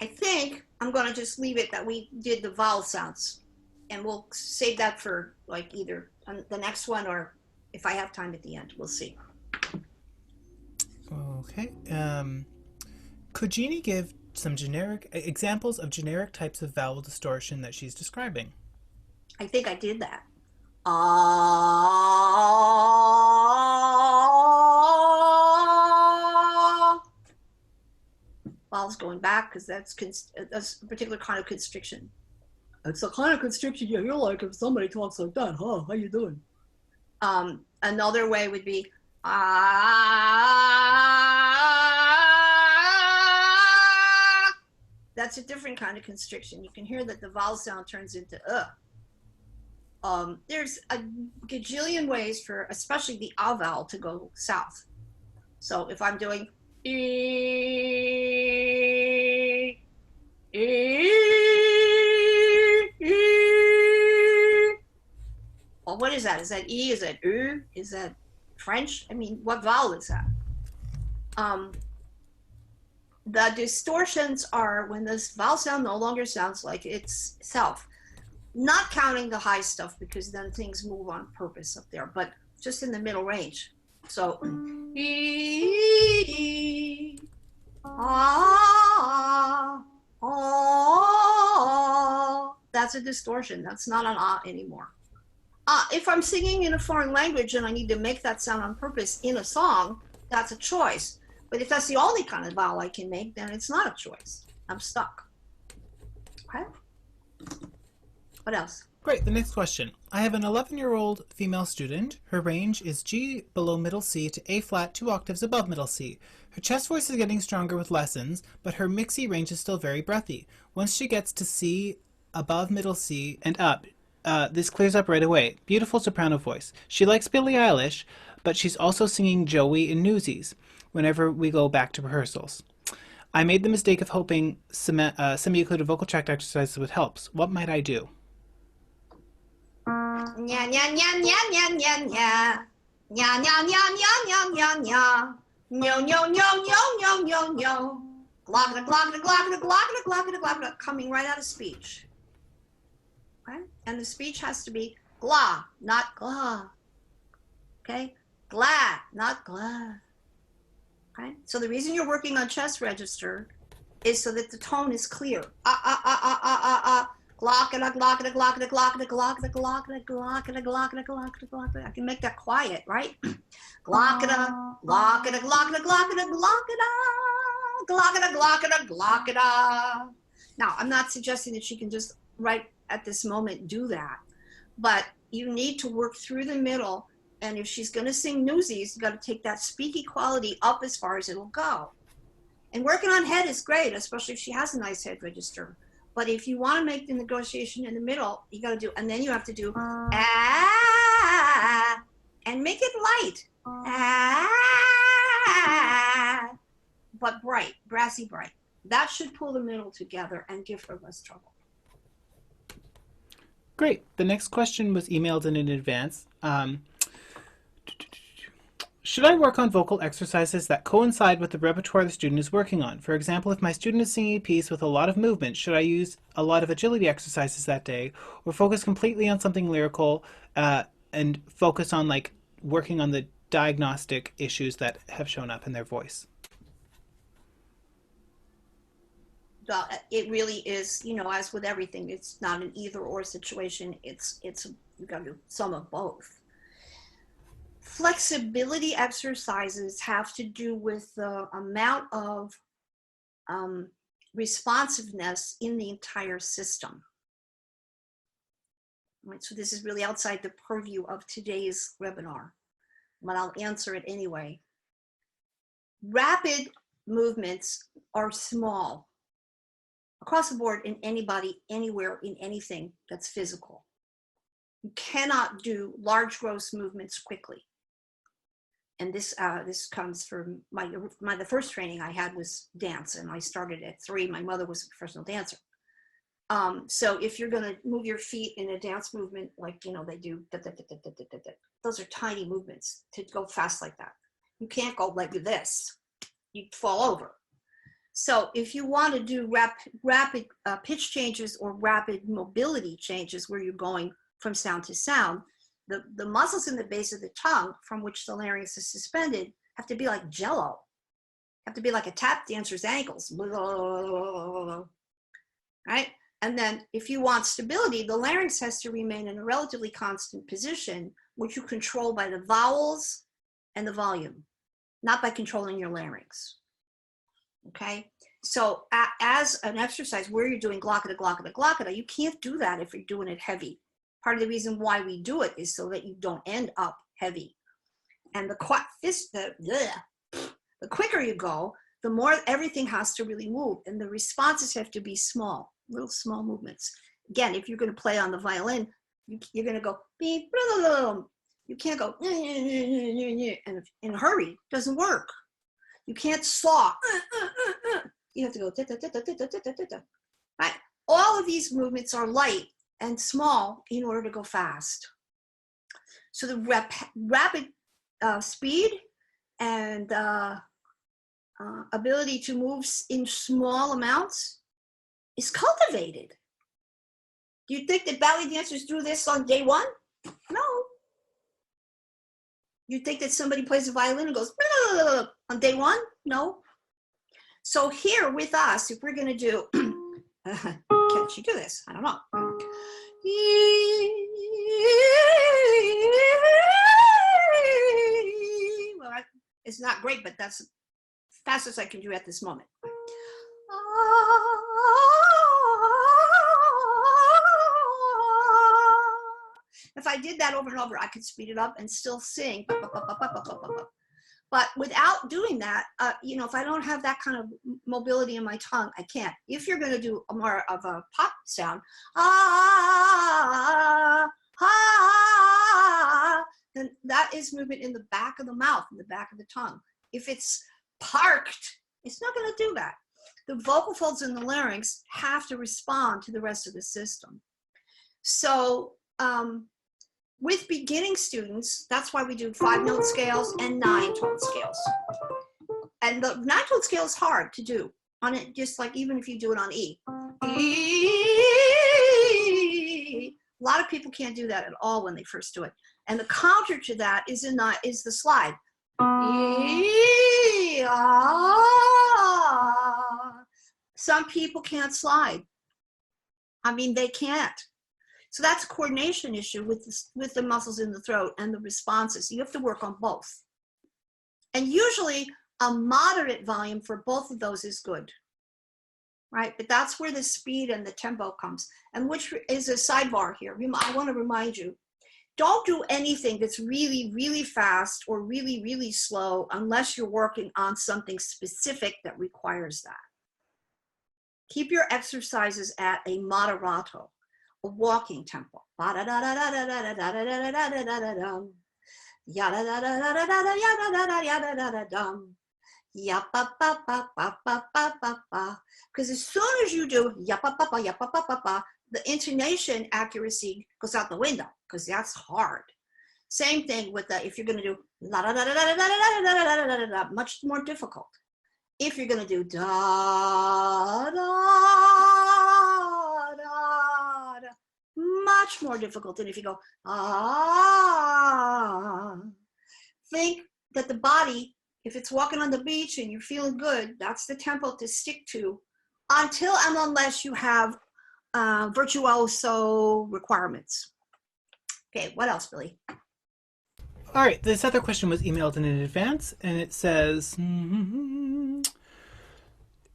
I think I'm going to just leave it that we did the vowel sounds, and we'll save that for like either the next one or if I have time at the end. We'll see. Okay. Could Jeannie give some generic examples of generic types of vowel distortion that she's describing? I think I did that. Vowels going back because that's a particular kind of constriction. It's the kind of constriction you hear like if somebody talks like that, huh? How you doing? Another way would be that's a different kind of constriction. You can hear that the vowel sound turns into There's a gajillion ways for, especially the ah vowel, to go south. So if I'm doing e, well, what is that? Is that E? Is that U? Is that French? I mean, what vowel is that? The distortions are when this vowel sound no longer sounds like itself. Not counting the high stuff because then things move on purpose up there, but just in the middle range. So, e, ah, oh, that's a distortion. That's not an ah anymore. If I'm singing in a foreign language and I need to make that sound on purpose in a song, that's a choice. But if that's the only kind of vowel I can make, then it's not a choice. I'm stuck. Okay? What else? Great, the next question. I have an 11-year-old female student. Her range is G below middle C to A flat 2 octaves above middle C. Her chest voice is getting stronger with lessons, but her mixy range is still very breathy. Once she gets to C above middle C and up, this clears up right away. Beautiful soprano voice. She likes Billie Eilish, but she's also singing Joey in Newsies whenever we go back to rehearsals. I made the mistake of hoping semi-occluded vocal tract exercises would help. What might I do? Nya nya nya nya nya nya nya. Nya nya nya nya nya nya nya. Nyo nyo nyo nyo nyo nyo nyo. Glockada glockada glockada glockada glockada glockada. Coming right out of speech. Okay? And the speech has to be gla, not gla. Okay? Glad, not glad. Okay? So the reason you're working on chest register is so that the tone is clear. Glockada, glockada, glockada, glockada, glockada, glockada, glockada, glockada, glockada, glockada. I can make that quiet, right? Glockada, glockada, glockada, glockada, glockada, glockada, glockada, glockada. Now, I'm not suggesting that she can just right at this moment do that, but you need to work through the middle. And if she's going to sing Newsies, you got to take that speaky quality up as far as it'll go. And working on head is great, especially if she has a nice head register. But if you want to make the negotiation in the middle, you got to do, and then you have to do ah, and make it light, ah, but bright, brassy bright. That should pull the middle together and give her less trouble. Great. The next question was emailed in advance. Should I work on vocal exercises that coincide with the repertoire the student is working on? For example, if my student is singing a piece with a lot of movement, should I use a lot of agility exercises that day, or focus completely on something lyrical and focus on like working on the diagnostic issues that have shown up in their voice? Well, it really is, you know, as with everything, it's not an either or situation. It's you got to do some of both. Flexibility exercises have to do with the amount of responsiveness in the entire system. Right, so this is really outside the purview of today's webinar, but I'll answer it anyway. Rapid movements are small across the board in anybody, anywhere, in anything that's physical. You cannot do large, gross movements quickly. And this comes from the first training I had was dance, and I started at 3. My mother was a professional dancer. So if you're going to move your feet in a dance movement, like, you know, they do, those are tiny movements to go fast like that. You can't go like this. You'd fall over. So if you want to do rapid pitch changes or rapid mobility changes where you're going from sound to sound, the muscles in the base of the tongue from which the larynx is suspended have to be like jello, have to be like a tap dancer's ankles, right? And then if you want stability, the larynx has to remain in a relatively constant position, which you control by the vowels and the volume, not by controlling your larynx, okay? So as an exercise where you're doing glockada, glockada, glockada, you can't do that if you're doing it heavy. Part of the reason why we do it is so that you don't end up heavy. And the quicker you go, the more everything has to really move, and the responses have to be small, little small movements. Again, if you're going to play on the violin, You're going to go beep, blah. You can't go and in a hurry. It doesn't work. You can't saw. You have to go. Right? All of these movements are light and small in order to go fast. So the rapid speed and ability to move in small amounts is cultivated. Do you think that ballet dancers do this on day one? No. You think that somebody plays the violin and goes on day one? No. So here with us, if we're going to do, can she do this? I don't know. Well, it's not great, but that's as fast as I can do at this moment. If I did that over and over, I could speed it up and still sing. But without doing that, you know, if I don't have that kind of mobility in my tongue, I can't. If you're going to do a more of a pop sound, then that is movement in the back of the mouth, in the back of the tongue. If it's parked, it's not going to do that. The vocal folds in the larynx have to respond to the rest of the system. So with beginning students, that's why we do 5-note scales and 9-tone scales. And the 9-tone scale is hard to do on it, just like even if you do it on E. A lot of people can't do that at all when they first do it. And the counter to that is the slide. Some people can't slide. I mean, they can't. So that's a coordination issue with the muscles in the throat and the responses. You have to work on both. And usually a moderate volume for both of those is good, right? But that's where the speed and the tempo comes. And which is a sidebar here. I want to remind you, don't do anything that's really, really fast or really, really slow unless you're working on something specific that requires that. Keep your exercises at a moderato, a walking tempo. Because as soon as you do the intonation accuracy goes out the window because that's hard. Same thing with if you're going to do much more difficult. If you're going to do da da da da, much more difficult than if you go think that the body, if it's walking on the beach and you're feeling good, that's the tempo to stick to until and unless you have virtuoso requirements. Okay, what else, Billy? All right, this other question was emailed in advance, and it says, in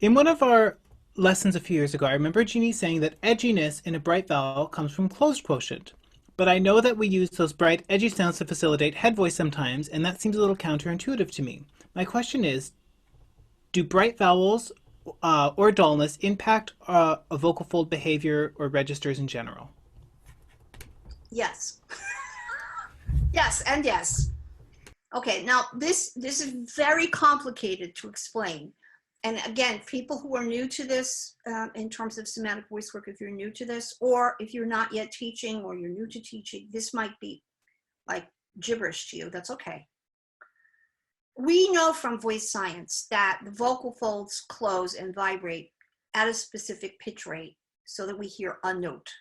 one of our lessons a few years ago, I remember Jeannie saying that edginess in a bright vowel comes from closed quotient. But I know that we use those bright, edgy sounds to facilitate head voice sometimes, and that seems a little counterintuitive to me. My question is, do bright vowels or dullness impact a vocal fold behavior or registers in general? Yes. Yes, and yes. Okay, now this is very complicated to explain. And again, people who are new to this in terms of somatic voice work, if you're new to this, or if you're not yet teaching or you're new to teaching, this might be like gibberish to you. That's okay. We know from voice science that the vocal folds close and vibrate at a specific pitch rate so that we hear a note.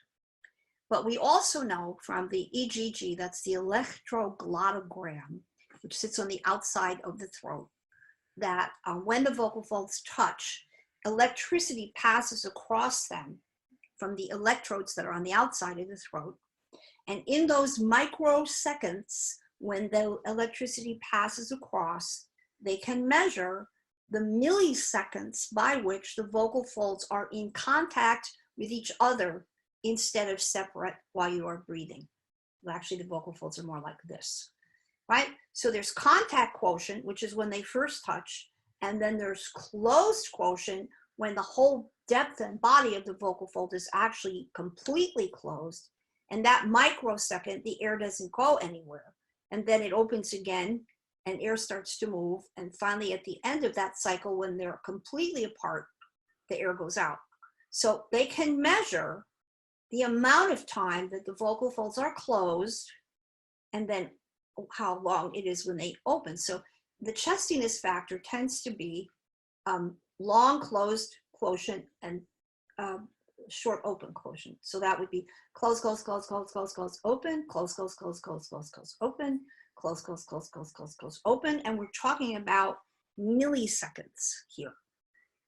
But we also know from the EGG, that's the electroglottogram, which sits on the outside of the throat, that when the vocal folds touch, electricity passes across them from the electrodes that are on the outside of the throat. And in those microseconds, when the electricity passes across, they can measure the milliseconds by which the vocal folds are in contact with each other instead of separate while you are breathing. Well, actually, the vocal folds are more like this, right? So there's contact quotient, which is when they first touch, and then there's closed quotient when the whole depth and body of the vocal fold is actually completely closed. And that microsecond, the air doesn't go anywhere. And then it opens again and air starts to move. And finally, at the end of that cycle, when they're completely apart, the air goes out. So they can measure the amount of time that the vocal folds are closed and then how long it is when they open. So the chestiness factor tends to be long closed quotient and short open quotient. So that would be close, close, close, close, close, close, open, close, close, close, close, close, close, open, close, close, close, close, close, close, open. And we're talking about milliseconds here.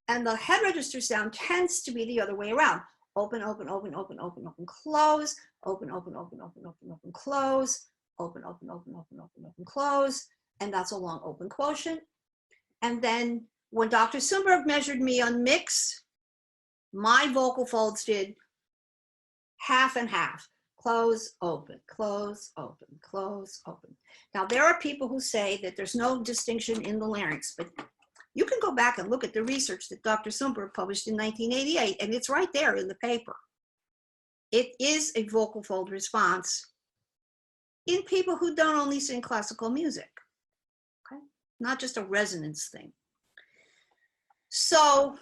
And the head register sound tends to be the other way around. Open, open, open, open, open, open, close, open, open, open, open, open, open, close, open, open, open, open, open, open, close. And that's a long open quotient. And then when Dr. Sundberg measured me on mix, my vocal folds did half and half. Close, open, close, open, close, open. Now, there are people who say that there's no distinction in the larynx, but you can go back and look at the research that Dr. Sundberg published in 1988, and it's right there in the paper. It is a vocal fold response in people who don't only sing classical music, okay? Not just a resonance thing. So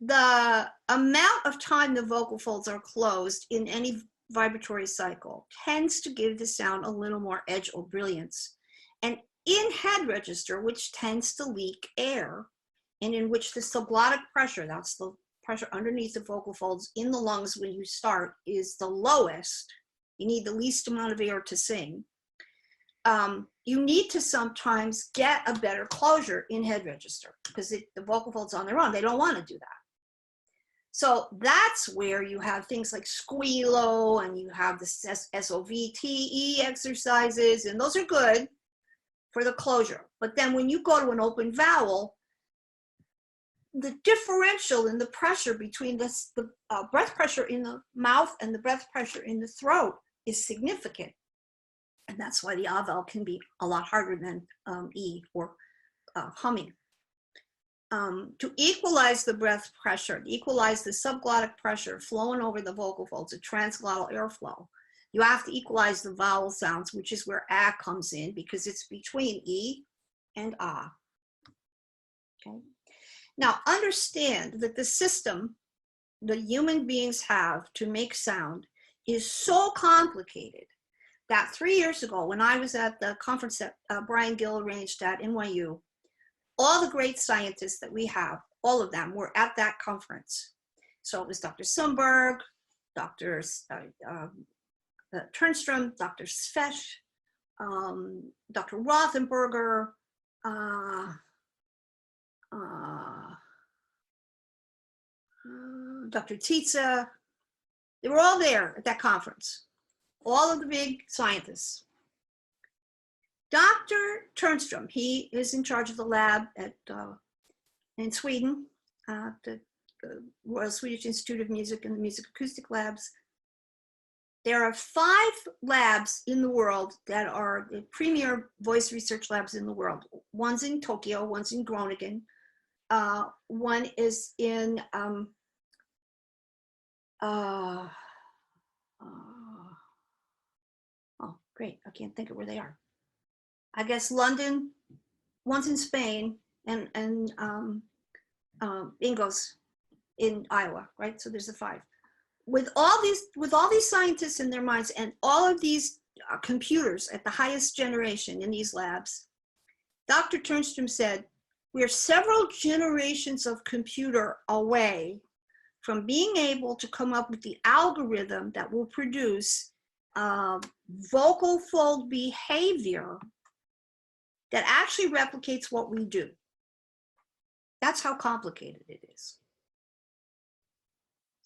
the amount of time the vocal folds are closed in any vibratory cycle tends to give the sound a little more edge or brilliance. And in head register, which tends to leak air, and in which the subglottic pressure, that's the pressure underneath the vocal folds in the lungs when you start, is the lowest, you need the least amount of air to sing, you need to sometimes get a better closure in head register because the vocal folds on their own, they don't want to do that. So that's where you have things like squealo and you have the SOVTE exercises, and those are good for the closure. But then when you go to an open vowel, the differential in the pressure between the breath pressure in the mouth and the breath pressure in the throat is significant. And that's why the A vowel can be a lot harder than E or humming. To equalize the breath pressure, equalize the subglottic pressure flowing over the vocal folds, a transglottal airflow, you have to equalize the vowel sounds, which is where A comes in because it's between E and A. Okay. Now understand that the system that human beings have to make sound is so complicated that 3 years ago when I was at the conference that Brian Gill arranged at NYU, all the great scientists that we have, all of them were at that conference. So it was Dr. Sundberg, Dr. Turnstrom, Dr. Svesh, Dr. Rothenberger, Dr. Tietze. They were all there at that conference, all of the big scientists. Dr. Turnstrom, he is in charge of the lab at in Sweden, the Royal Swedish Institute of Music and the Music Acoustic Labs. There are 5 labs in the world that are the premier voice research labs in the world. One's in Tokyo, one's in Groningen, one is in oh, great, I can't think of where they are. I guess London, one's in Spain, and Ingalls in Iowa, right? So there's the 5. With all these scientists in their minds and all of these computers at the highest generation in these labs, Dr. Turnstrom said, we're several generations of computer away from being able to come up with the algorithm that will produce vocal fold behavior that actually replicates what we do. That's how complicated it is.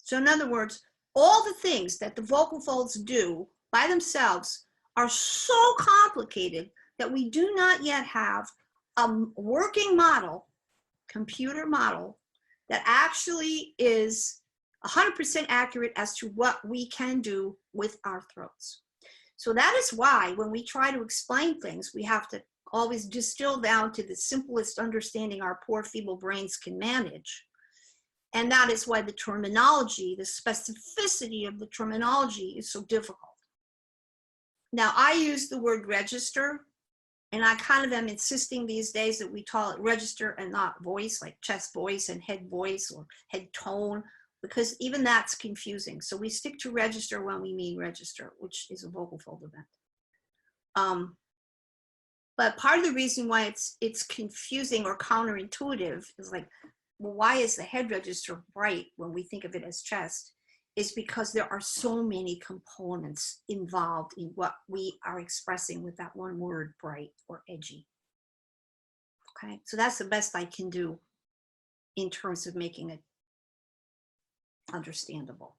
So in other words, all the things that the vocal folds do by themselves are so complicated that we do not yet have a working model, computer model, that actually is 100% accurate as to what we can do with our throats. So that is why when we try to explain things, we have to always distill down to the simplest understanding our poor feeble brains can manage. And that is why the terminology, the specificity of the terminology is so difficult. Now, I use the word register, and I kind of am insisting these days that we call it register and not voice, like chest voice and head voice or head tone, because even that's confusing. So we stick to register when we mean register, which is a vocal fold event. But part of the reason why it's confusing or counterintuitive is like, well, why is the head register bright when we think of it as chest? Is because there are so many components involved in what we are expressing with that one word, bright or edgy. Okay, so that's the best I can do in terms of making it understandable.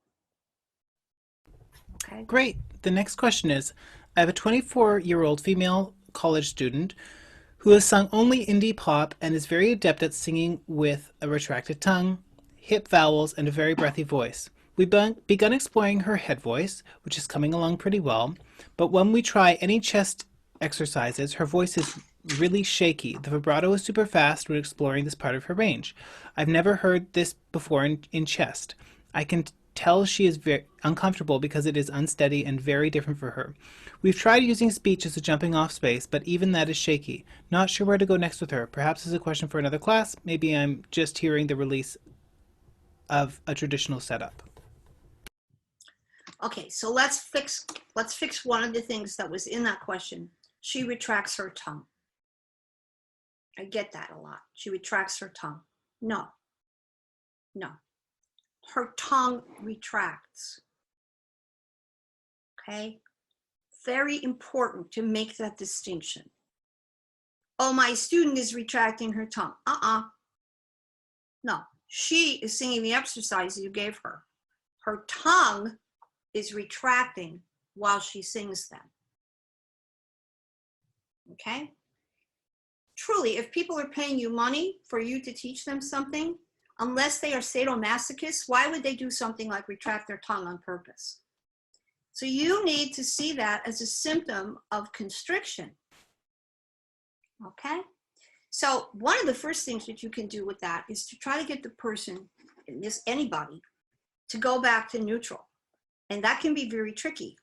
Okay. Great. The next question is, I have a 24-year-old female college student who has sung only indie pop and is very adept at singing with a retracted tongue, hip vowels, and a very breathy voice. We've begun exploring her head voice, which is coming along pretty well, but when we try any chest exercises, her voice is really shaky. The vibrato is super fast when exploring this part of her range. I've never heard this before in chest. I can tell she is very uncomfortable because it is unsteady and very different for her. We've tried using speech as a jumping off space, but even that is shaky. Not sure where to go next with her. Perhaps it's a question for another class. Maybe I'm just hearing the release of a traditional setup. Okay, so let's fix one of the things that was in that question. She retracts her tongue. I get that a lot. She retracts her tongue. No. Her tongue retracts. Okay? Very important to make that distinction. Oh, my student is retracting her tongue. No, she is singing the exercise you gave her. Her tongue is retracting while she sings them. Okay? Truly, if people are paying you money for you to teach them something, unless they are sadomasochists, why would they do something like retract their tongue on purpose? So you need to see that as a symptom of constriction. Okay? So one of the first things that you can do with that is to try to get the person, anybody, to go back to neutral. And that can be very tricky.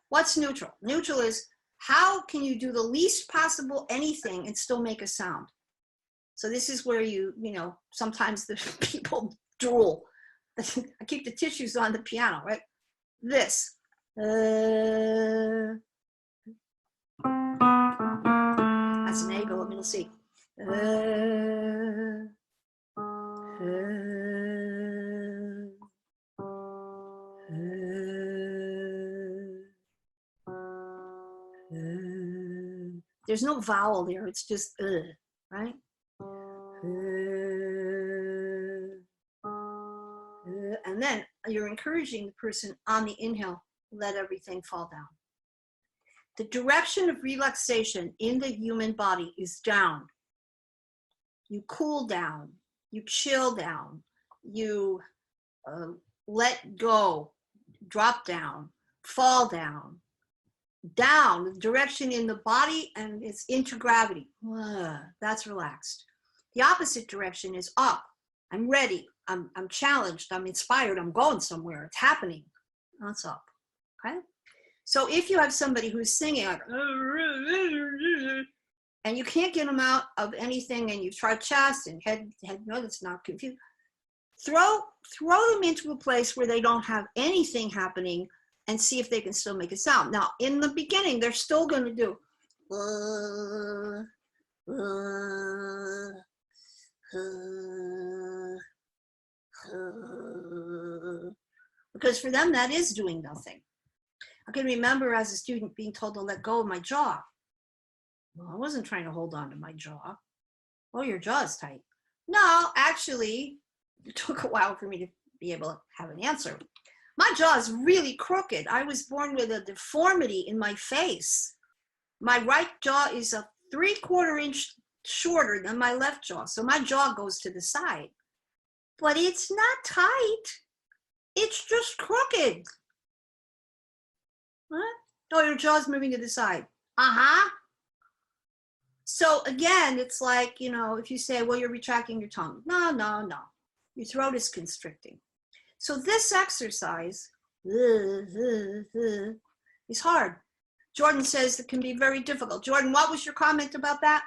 What's neutral? Neutral is how can you do the least possible anything and still make a sound? So this is where you know, sometimes the people drool. I keep the tissues on the piano, right? This. That's an A, go middle C. There's no vowel there, it's just right? And then you're encouraging the person on the inhale, let everything fall down. The direction of relaxation in the human body is down. You cool down, you chill down, you let go, drop down, fall down. Down, the direction in the body, and it's into gravity. That's relaxed. The opposite direction is up. I'm ready. I'm challenged. I'm inspired. I'm going somewhere. It's happening. That's up. Okay. So if you have somebody who's singing like, and you can't get them out of anything, and you've tried chest and head, no, that's not confused. Throw them into a place where they don't have anything happening, and see if they can still make a sound. Now, in the beginning, they're still going to do. Because for them, that is doing nothing. I can remember as a student being told to let go of my jaw. Well, I wasn't trying to hold on to my jaw. Oh, your jaw is tight. No, actually, it took a while for me to be able to have an answer. My jaw is really crooked. I was born with a deformity in my face. My right jaw is a 3/4 inch shorter than my left jaw. So my jaw goes to the side. But it's not tight. It's just crooked. What? Oh, your jaw's moving to the side. So again, it's like, you know, if you say, well, you're retracting your tongue. No. Your throat is constricting. So this exercise is hard. Jordan says it can be very difficult. Jordan, what was your comment about that?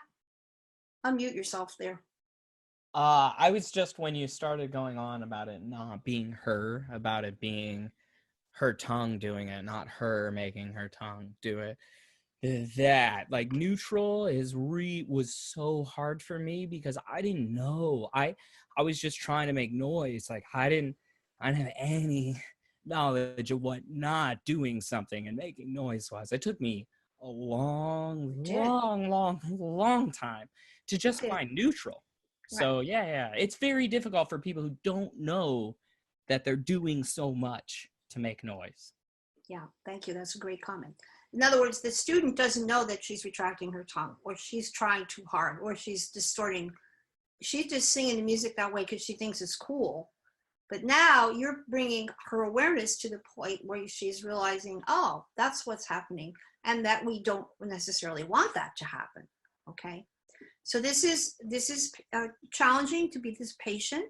Unmute yourself there. I was just, when you started going on about it not being her, about it being her tongue doing it, not her making her tongue do it. That, like, neutral was so hard for me because I didn't know. I was just trying to make noise. Like, I didn't have any knowledge of what not doing something and making noise was. It took me a long time to just find neutral. So yeah, it's very difficult for people who don't know that they're doing so much to make noise. Yeah, thank you. That's a great comment. In other words, the student doesn't know that she's retracting her tongue, or she's trying too hard, or she's distorting. She's just singing the music that way because she thinks it's cool. But now you're bringing her awareness to the point where she's realizing, oh, that's what's happening, and that we don't necessarily want that to happen. Okay. So this is challenging to be this patient,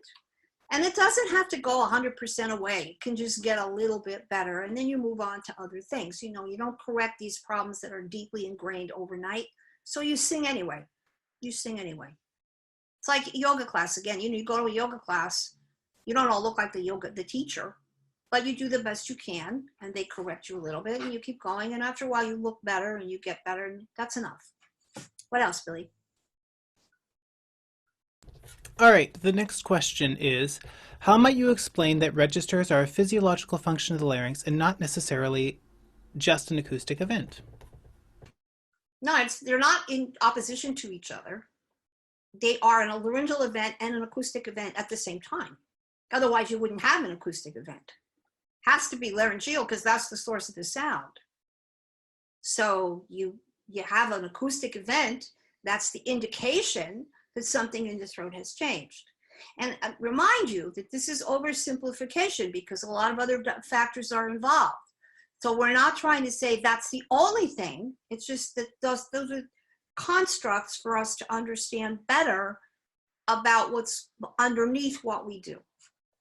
and it doesn't have to go 100% away. It can just get a little bit better, and then you move on to other things. You know, you don't correct these problems that are deeply ingrained overnight. So you sing anyway. You sing anyway. It's like yoga class again. You know, you go to a yoga class, you don't all look like the teacher, but you do the best you can, and they correct you a little bit, and you keep going. And after a while, you look better, and you get better, and that's enough. What else, Billy? All right, the next question is, how might you explain that registers are a physiological function of the larynx and not necessarily just an acoustic event? No, they're not in opposition to each other. They are a laryngeal event and an acoustic event at the same time. Otherwise, you wouldn't have an acoustic event. Has to be laryngeal because that's the source of the sound. So you have an acoustic event, that's the indication that something in the throat has changed. And remind you that this is oversimplification because a lot of other factors are involved. So we're not trying to say that's the only thing. It's just that those are constructs for us to understand better about what's underneath what we do.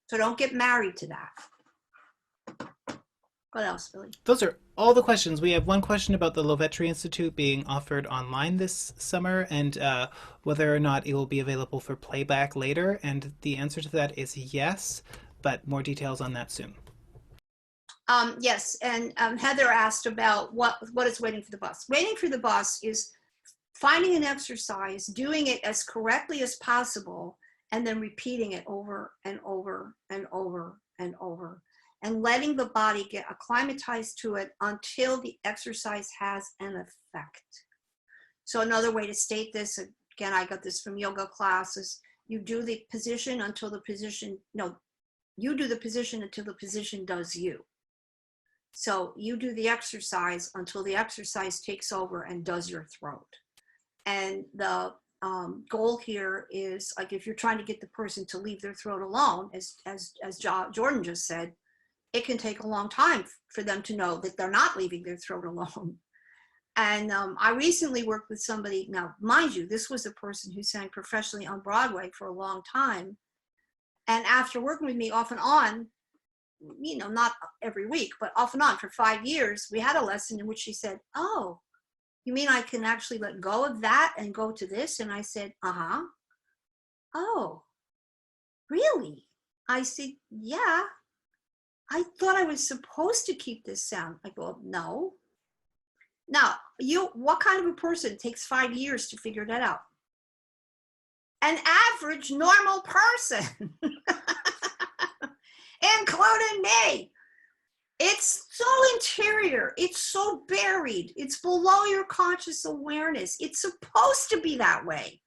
So don't get married to that. What else, Billy? Those are all the questions. We have one question about the Lovetri Institute being offered online this summer and whether or not it will be available for playback later. And the answer to that is yes, but more details on that soon. Yes, and Heather asked about what is waiting for the bus. Waiting for the bus is finding an exercise, doing it as correctly as possible, and then repeating it over and over and over and over, and letting the body get acclimatized to it until the exercise has an effect. So another way to state this, again, I got this from yoga classes, you do the position until the position, you do the position until the position does you. So you do the exercise until the exercise takes over and does your throat. And the goal here is, like, if you're trying to get the person to leave their throat alone, as Jordan just said, it can take a long time for them to know that they're not leaving their throat alone. And I recently worked with somebody, now mind you, this was a person who sang professionally on Broadway for a long time. And after working with me off and on, not every week, but off and on for 5 years, we had a lesson in which she said, oh, you mean I can actually let go of that and go to this? And I said, uh-huh. Oh, really? I said, yeah. I thought I was supposed to keep this sound. I go, no. Now, what kind of a person takes 5 years to figure that out? An average, normal person, including me. It's so interior. It's so buried. It's below your conscious awareness. It's supposed to be that way.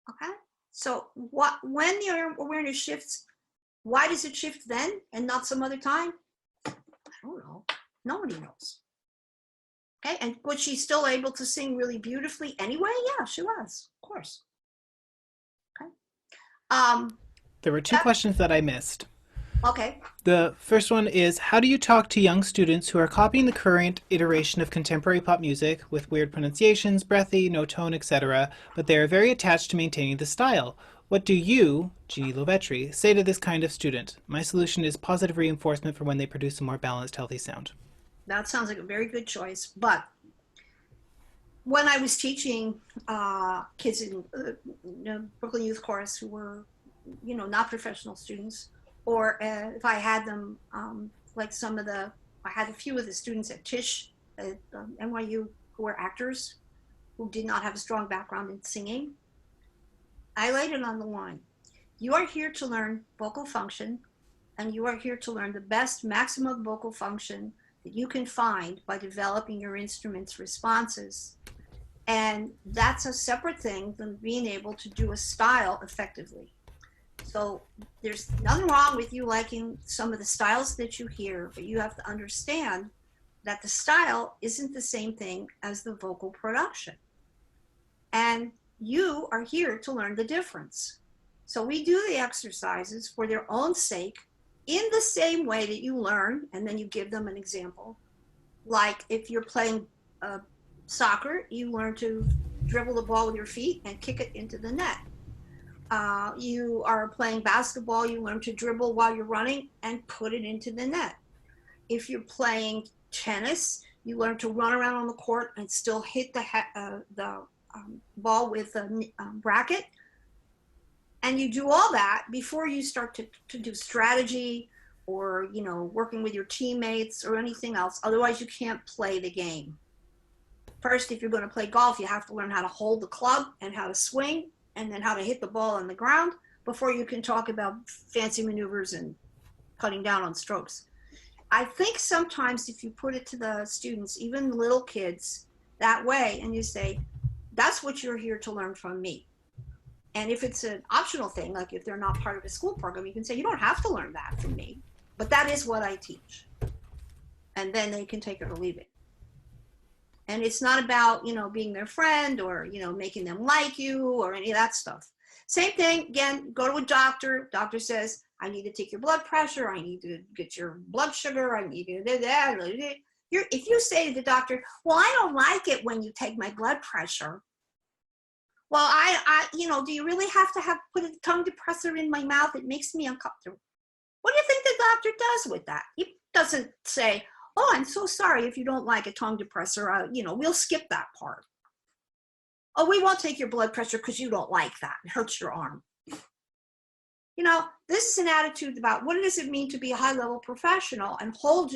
Okay? So when your awareness shifts, why does it shift then and not some other time? I don't know. Nobody knows. Okay, and was she still able to sing really beautifully anyway? Yeah, she was, of course. Okay. There were two questions that I missed. Okay. The first one is, how do you talk to young students who are copying the current iteration of contemporary pop music with weird pronunciations, breathy, no tone, etc., but they are very attached to maintaining the style? What do you, Jeannie Lovetri, say to this kind of student? My solution is positive reinforcement for when they produce a more balanced, healthy sound. That sounds like a very good choice. But when I was teaching kids in Brooklyn Youth Chorus who were, not professional students, or if I had them, like I had a few of the students at Tisch at NYU who were actors who did not have a strong background in singing. I laid it on the line. You are here to learn vocal function, and you are here to learn the best maximum vocal function that you can find by developing your instrument's responses. And that's a separate thing than being able to do a style effectively. So there's nothing wrong with you liking some of the styles that you hear, but you have to understand that the style isn't the same thing as the vocal production. And you are here to learn the difference. So we do the exercises for their own sake in the same way that you learn, and then you give them an example. Like if you're playing soccer, you learn to dribble the ball with your feet and kick it into the net. You are playing basketball, you learn to dribble while you're running and put it into the net. If you're playing tennis, you learn to run around on the court and still hit the ball with a racket. And you do all that before you start to do strategy or, working with your teammates or anything else. Otherwise, you can't play the game. First, if you're going to play golf, you have to learn how to hold the club and how to swing, and then how to hit the ball on the ground before you can talk about fancy maneuvers and cutting down on strokes. I think sometimes if you put it to the students, even little kids, that way, and you say, that's what you're here to learn from me. And if it's an optional thing, like if they're not part of a school program, you can say, you don't have to learn that from me, but that is what I teach. And then they can take it or leave it. And it's not about, being their friend or, making them like you or any of that stuff. Same thing, again, go to a doctor. Doctor says, I need to take your blood pressure. I need to get your blood sugar. I need to do that. If you say to the doctor, well, I don't like it when you take my blood pressure. Well, do you really have to put a tongue depressor in my mouth? It makes me uncomfortable. What do you think the doctor does with that? He doesn't say, oh, I'm so sorry if you don't like a tongue depressor. We'll skip that part. Oh, we won't take your blood pressure because you don't like that. It hurts your arm. This is an attitude about what does it mean to be a high-level professional, and hold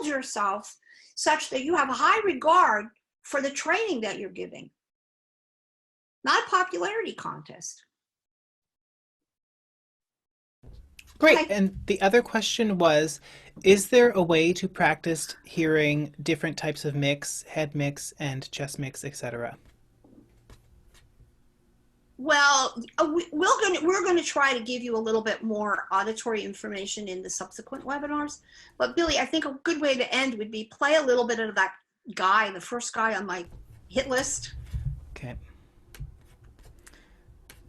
yourself such that you have a high regard for the training that you're giving. Not a popularity contest. Great. Okay. And the other question was, is there a way to practice hearing different types of mix, head mix, and chest mix, etc.? Well, we're going to try to give you a little bit more auditory information in the subsequent webinars. But Billy, I think a good way to end would be play a little bit of that guy, the first guy on my hit list. Okay.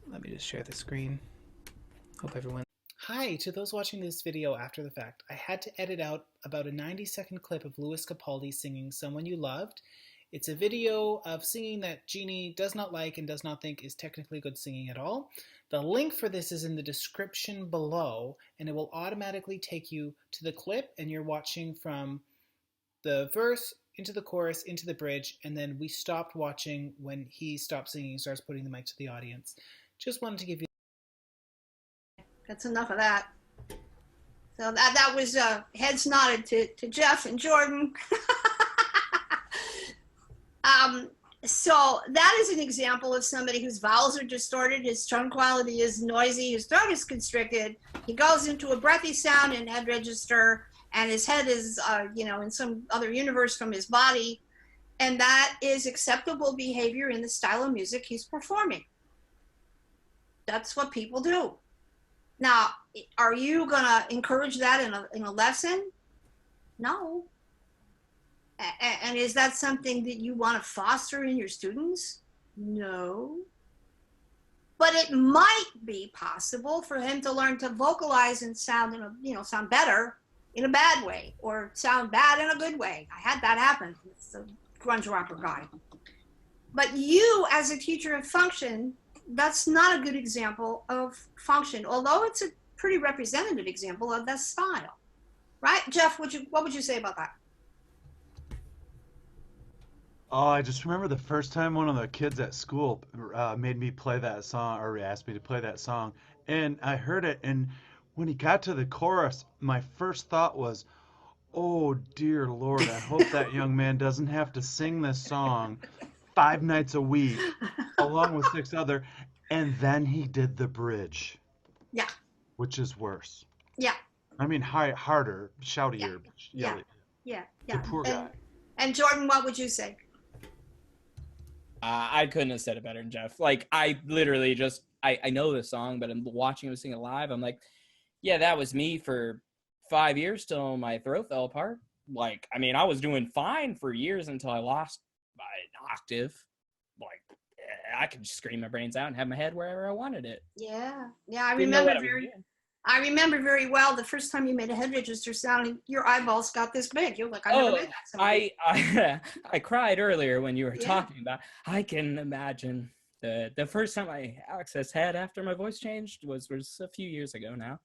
Let me just share the screen. Hope everyone... Hi, to those watching this video after the fact. I had to edit out about a 90-second clip of Louis Capaldi singing Someone You Loved. It's a video of singing that Jeannie does not like and does not think is technically good singing at all. The link for this is in the description below, and it will automatically take you to the clip, and you're watching from the verse into the chorus, into the bridge, and then we stopped watching when he stops singing and starts putting the mic to the audience. Just wanted to give you... That's enough of that. So that was heads nodded to Jeff and Jordan. So that is an example of somebody whose vowels are distorted, his tone quality is noisy, his throat is constricted. He goes into a breathy sound in head register, and his head is, in some other universe from his body. And that is acceptable behavior in the style of music he's performing. That's what people do. Now, are you going to encourage that in a lesson? No. And is that something that you want to foster in your students? No. But it might be possible for him to learn to vocalize and sound in a, sound better in a bad way, or sound bad in a good way. I had that happen with the grunge rocker guy. But you, as a teacher of function, that's not a good example of function, although it's a pretty representative example of that style. Right? Jeff, what would you say about that? Oh, I just remember the first time one of the kids at school made me play that song, or asked me to play that song, and I heard it, and when he got to the chorus, my first thought was, oh dear Lord, I hope that young man doesn't have to sing this song 5 nights a week, along with 6 other, and then he did the bridge, Yeah. which is worse. Yeah. I mean, harder, shoutier, Yeah. yelly. Yeah. The poor guy. And Jordan, what would you say? I couldn't have said it better than Jeff. Like, I literally just, I know this song, but I'm watching him sing it live. I'm like, yeah, that was me for 5 years till my throat fell apart. Like, I mean, I was doing fine for years until I lost my octave. Like, I could just scream my brains out and have my head wherever I wanted it. Yeah. Yeah, I Didn't know remember what I was doing. I remember very well the first time you made a head register sound, your eyeballs got this big. You're like, I never made that sound. I cried earlier when you were Yeah. talking about. I can imagine the first time I accessed head after my voice changed was a few years ago now.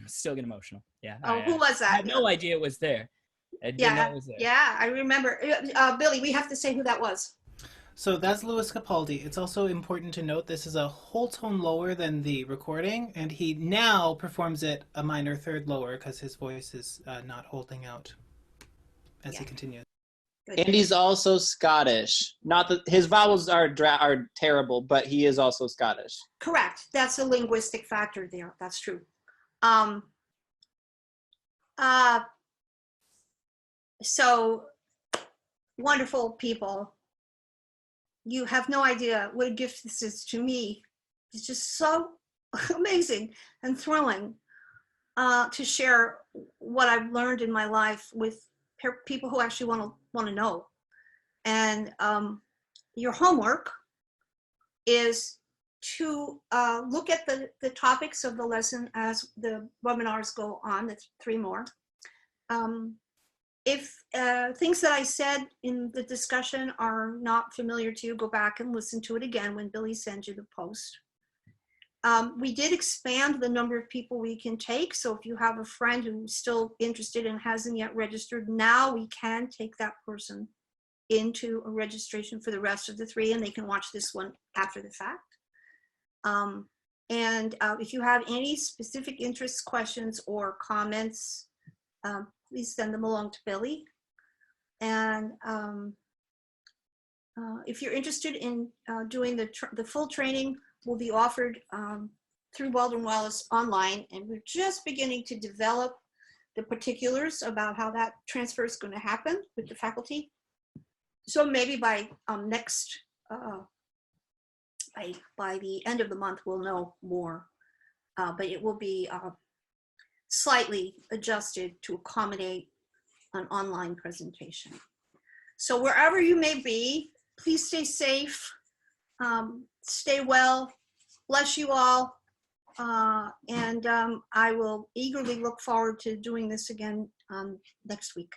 Still get emotional. Yeah. Oh, who was that? I had no idea it was there. I didn't know it was there. Yeah, I remember. Billy, we have to say who that was. So that's Louis Capaldi. It's also important to note this is a whole tone lower than the recording, and he now performs it a minor third lower because his voice is not holding out as he continues. Good. And he's also Scottish. Not that his vowels are terrible, but he is also Scottish. Correct. That's a linguistic factor there. That's true. So wonderful people. You have no idea what a gift this is to me. It's just so amazing and thrilling to share what I've learned in my life with people who actually want to know. And your homework is to look at the topics of the lesson as the webinars go on. That's 3 more. If things that I said in the discussion are not familiar to you, go back and listen to it again when Billy sends you the post. We did expand the number of people we can take. So if you have a friend who's still interested and hasn't yet registered, now we can take that person into a registration for the rest of the 3, and they can watch this one after the fact. If you have any specific interests, questions, or comments, please send them along to Billy. And if you're interested in doing the full training, will be offered through Weldon Wallace online, and we're just beginning to develop the particulars about how that transfer is going to happen with the faculty. So maybe by by the end of the month, we'll know more, but it will be slightly adjusted to accommodate an online presentation. So wherever you may be, please stay safe, stay well, bless you all, and I will eagerly look forward to doing this again next week.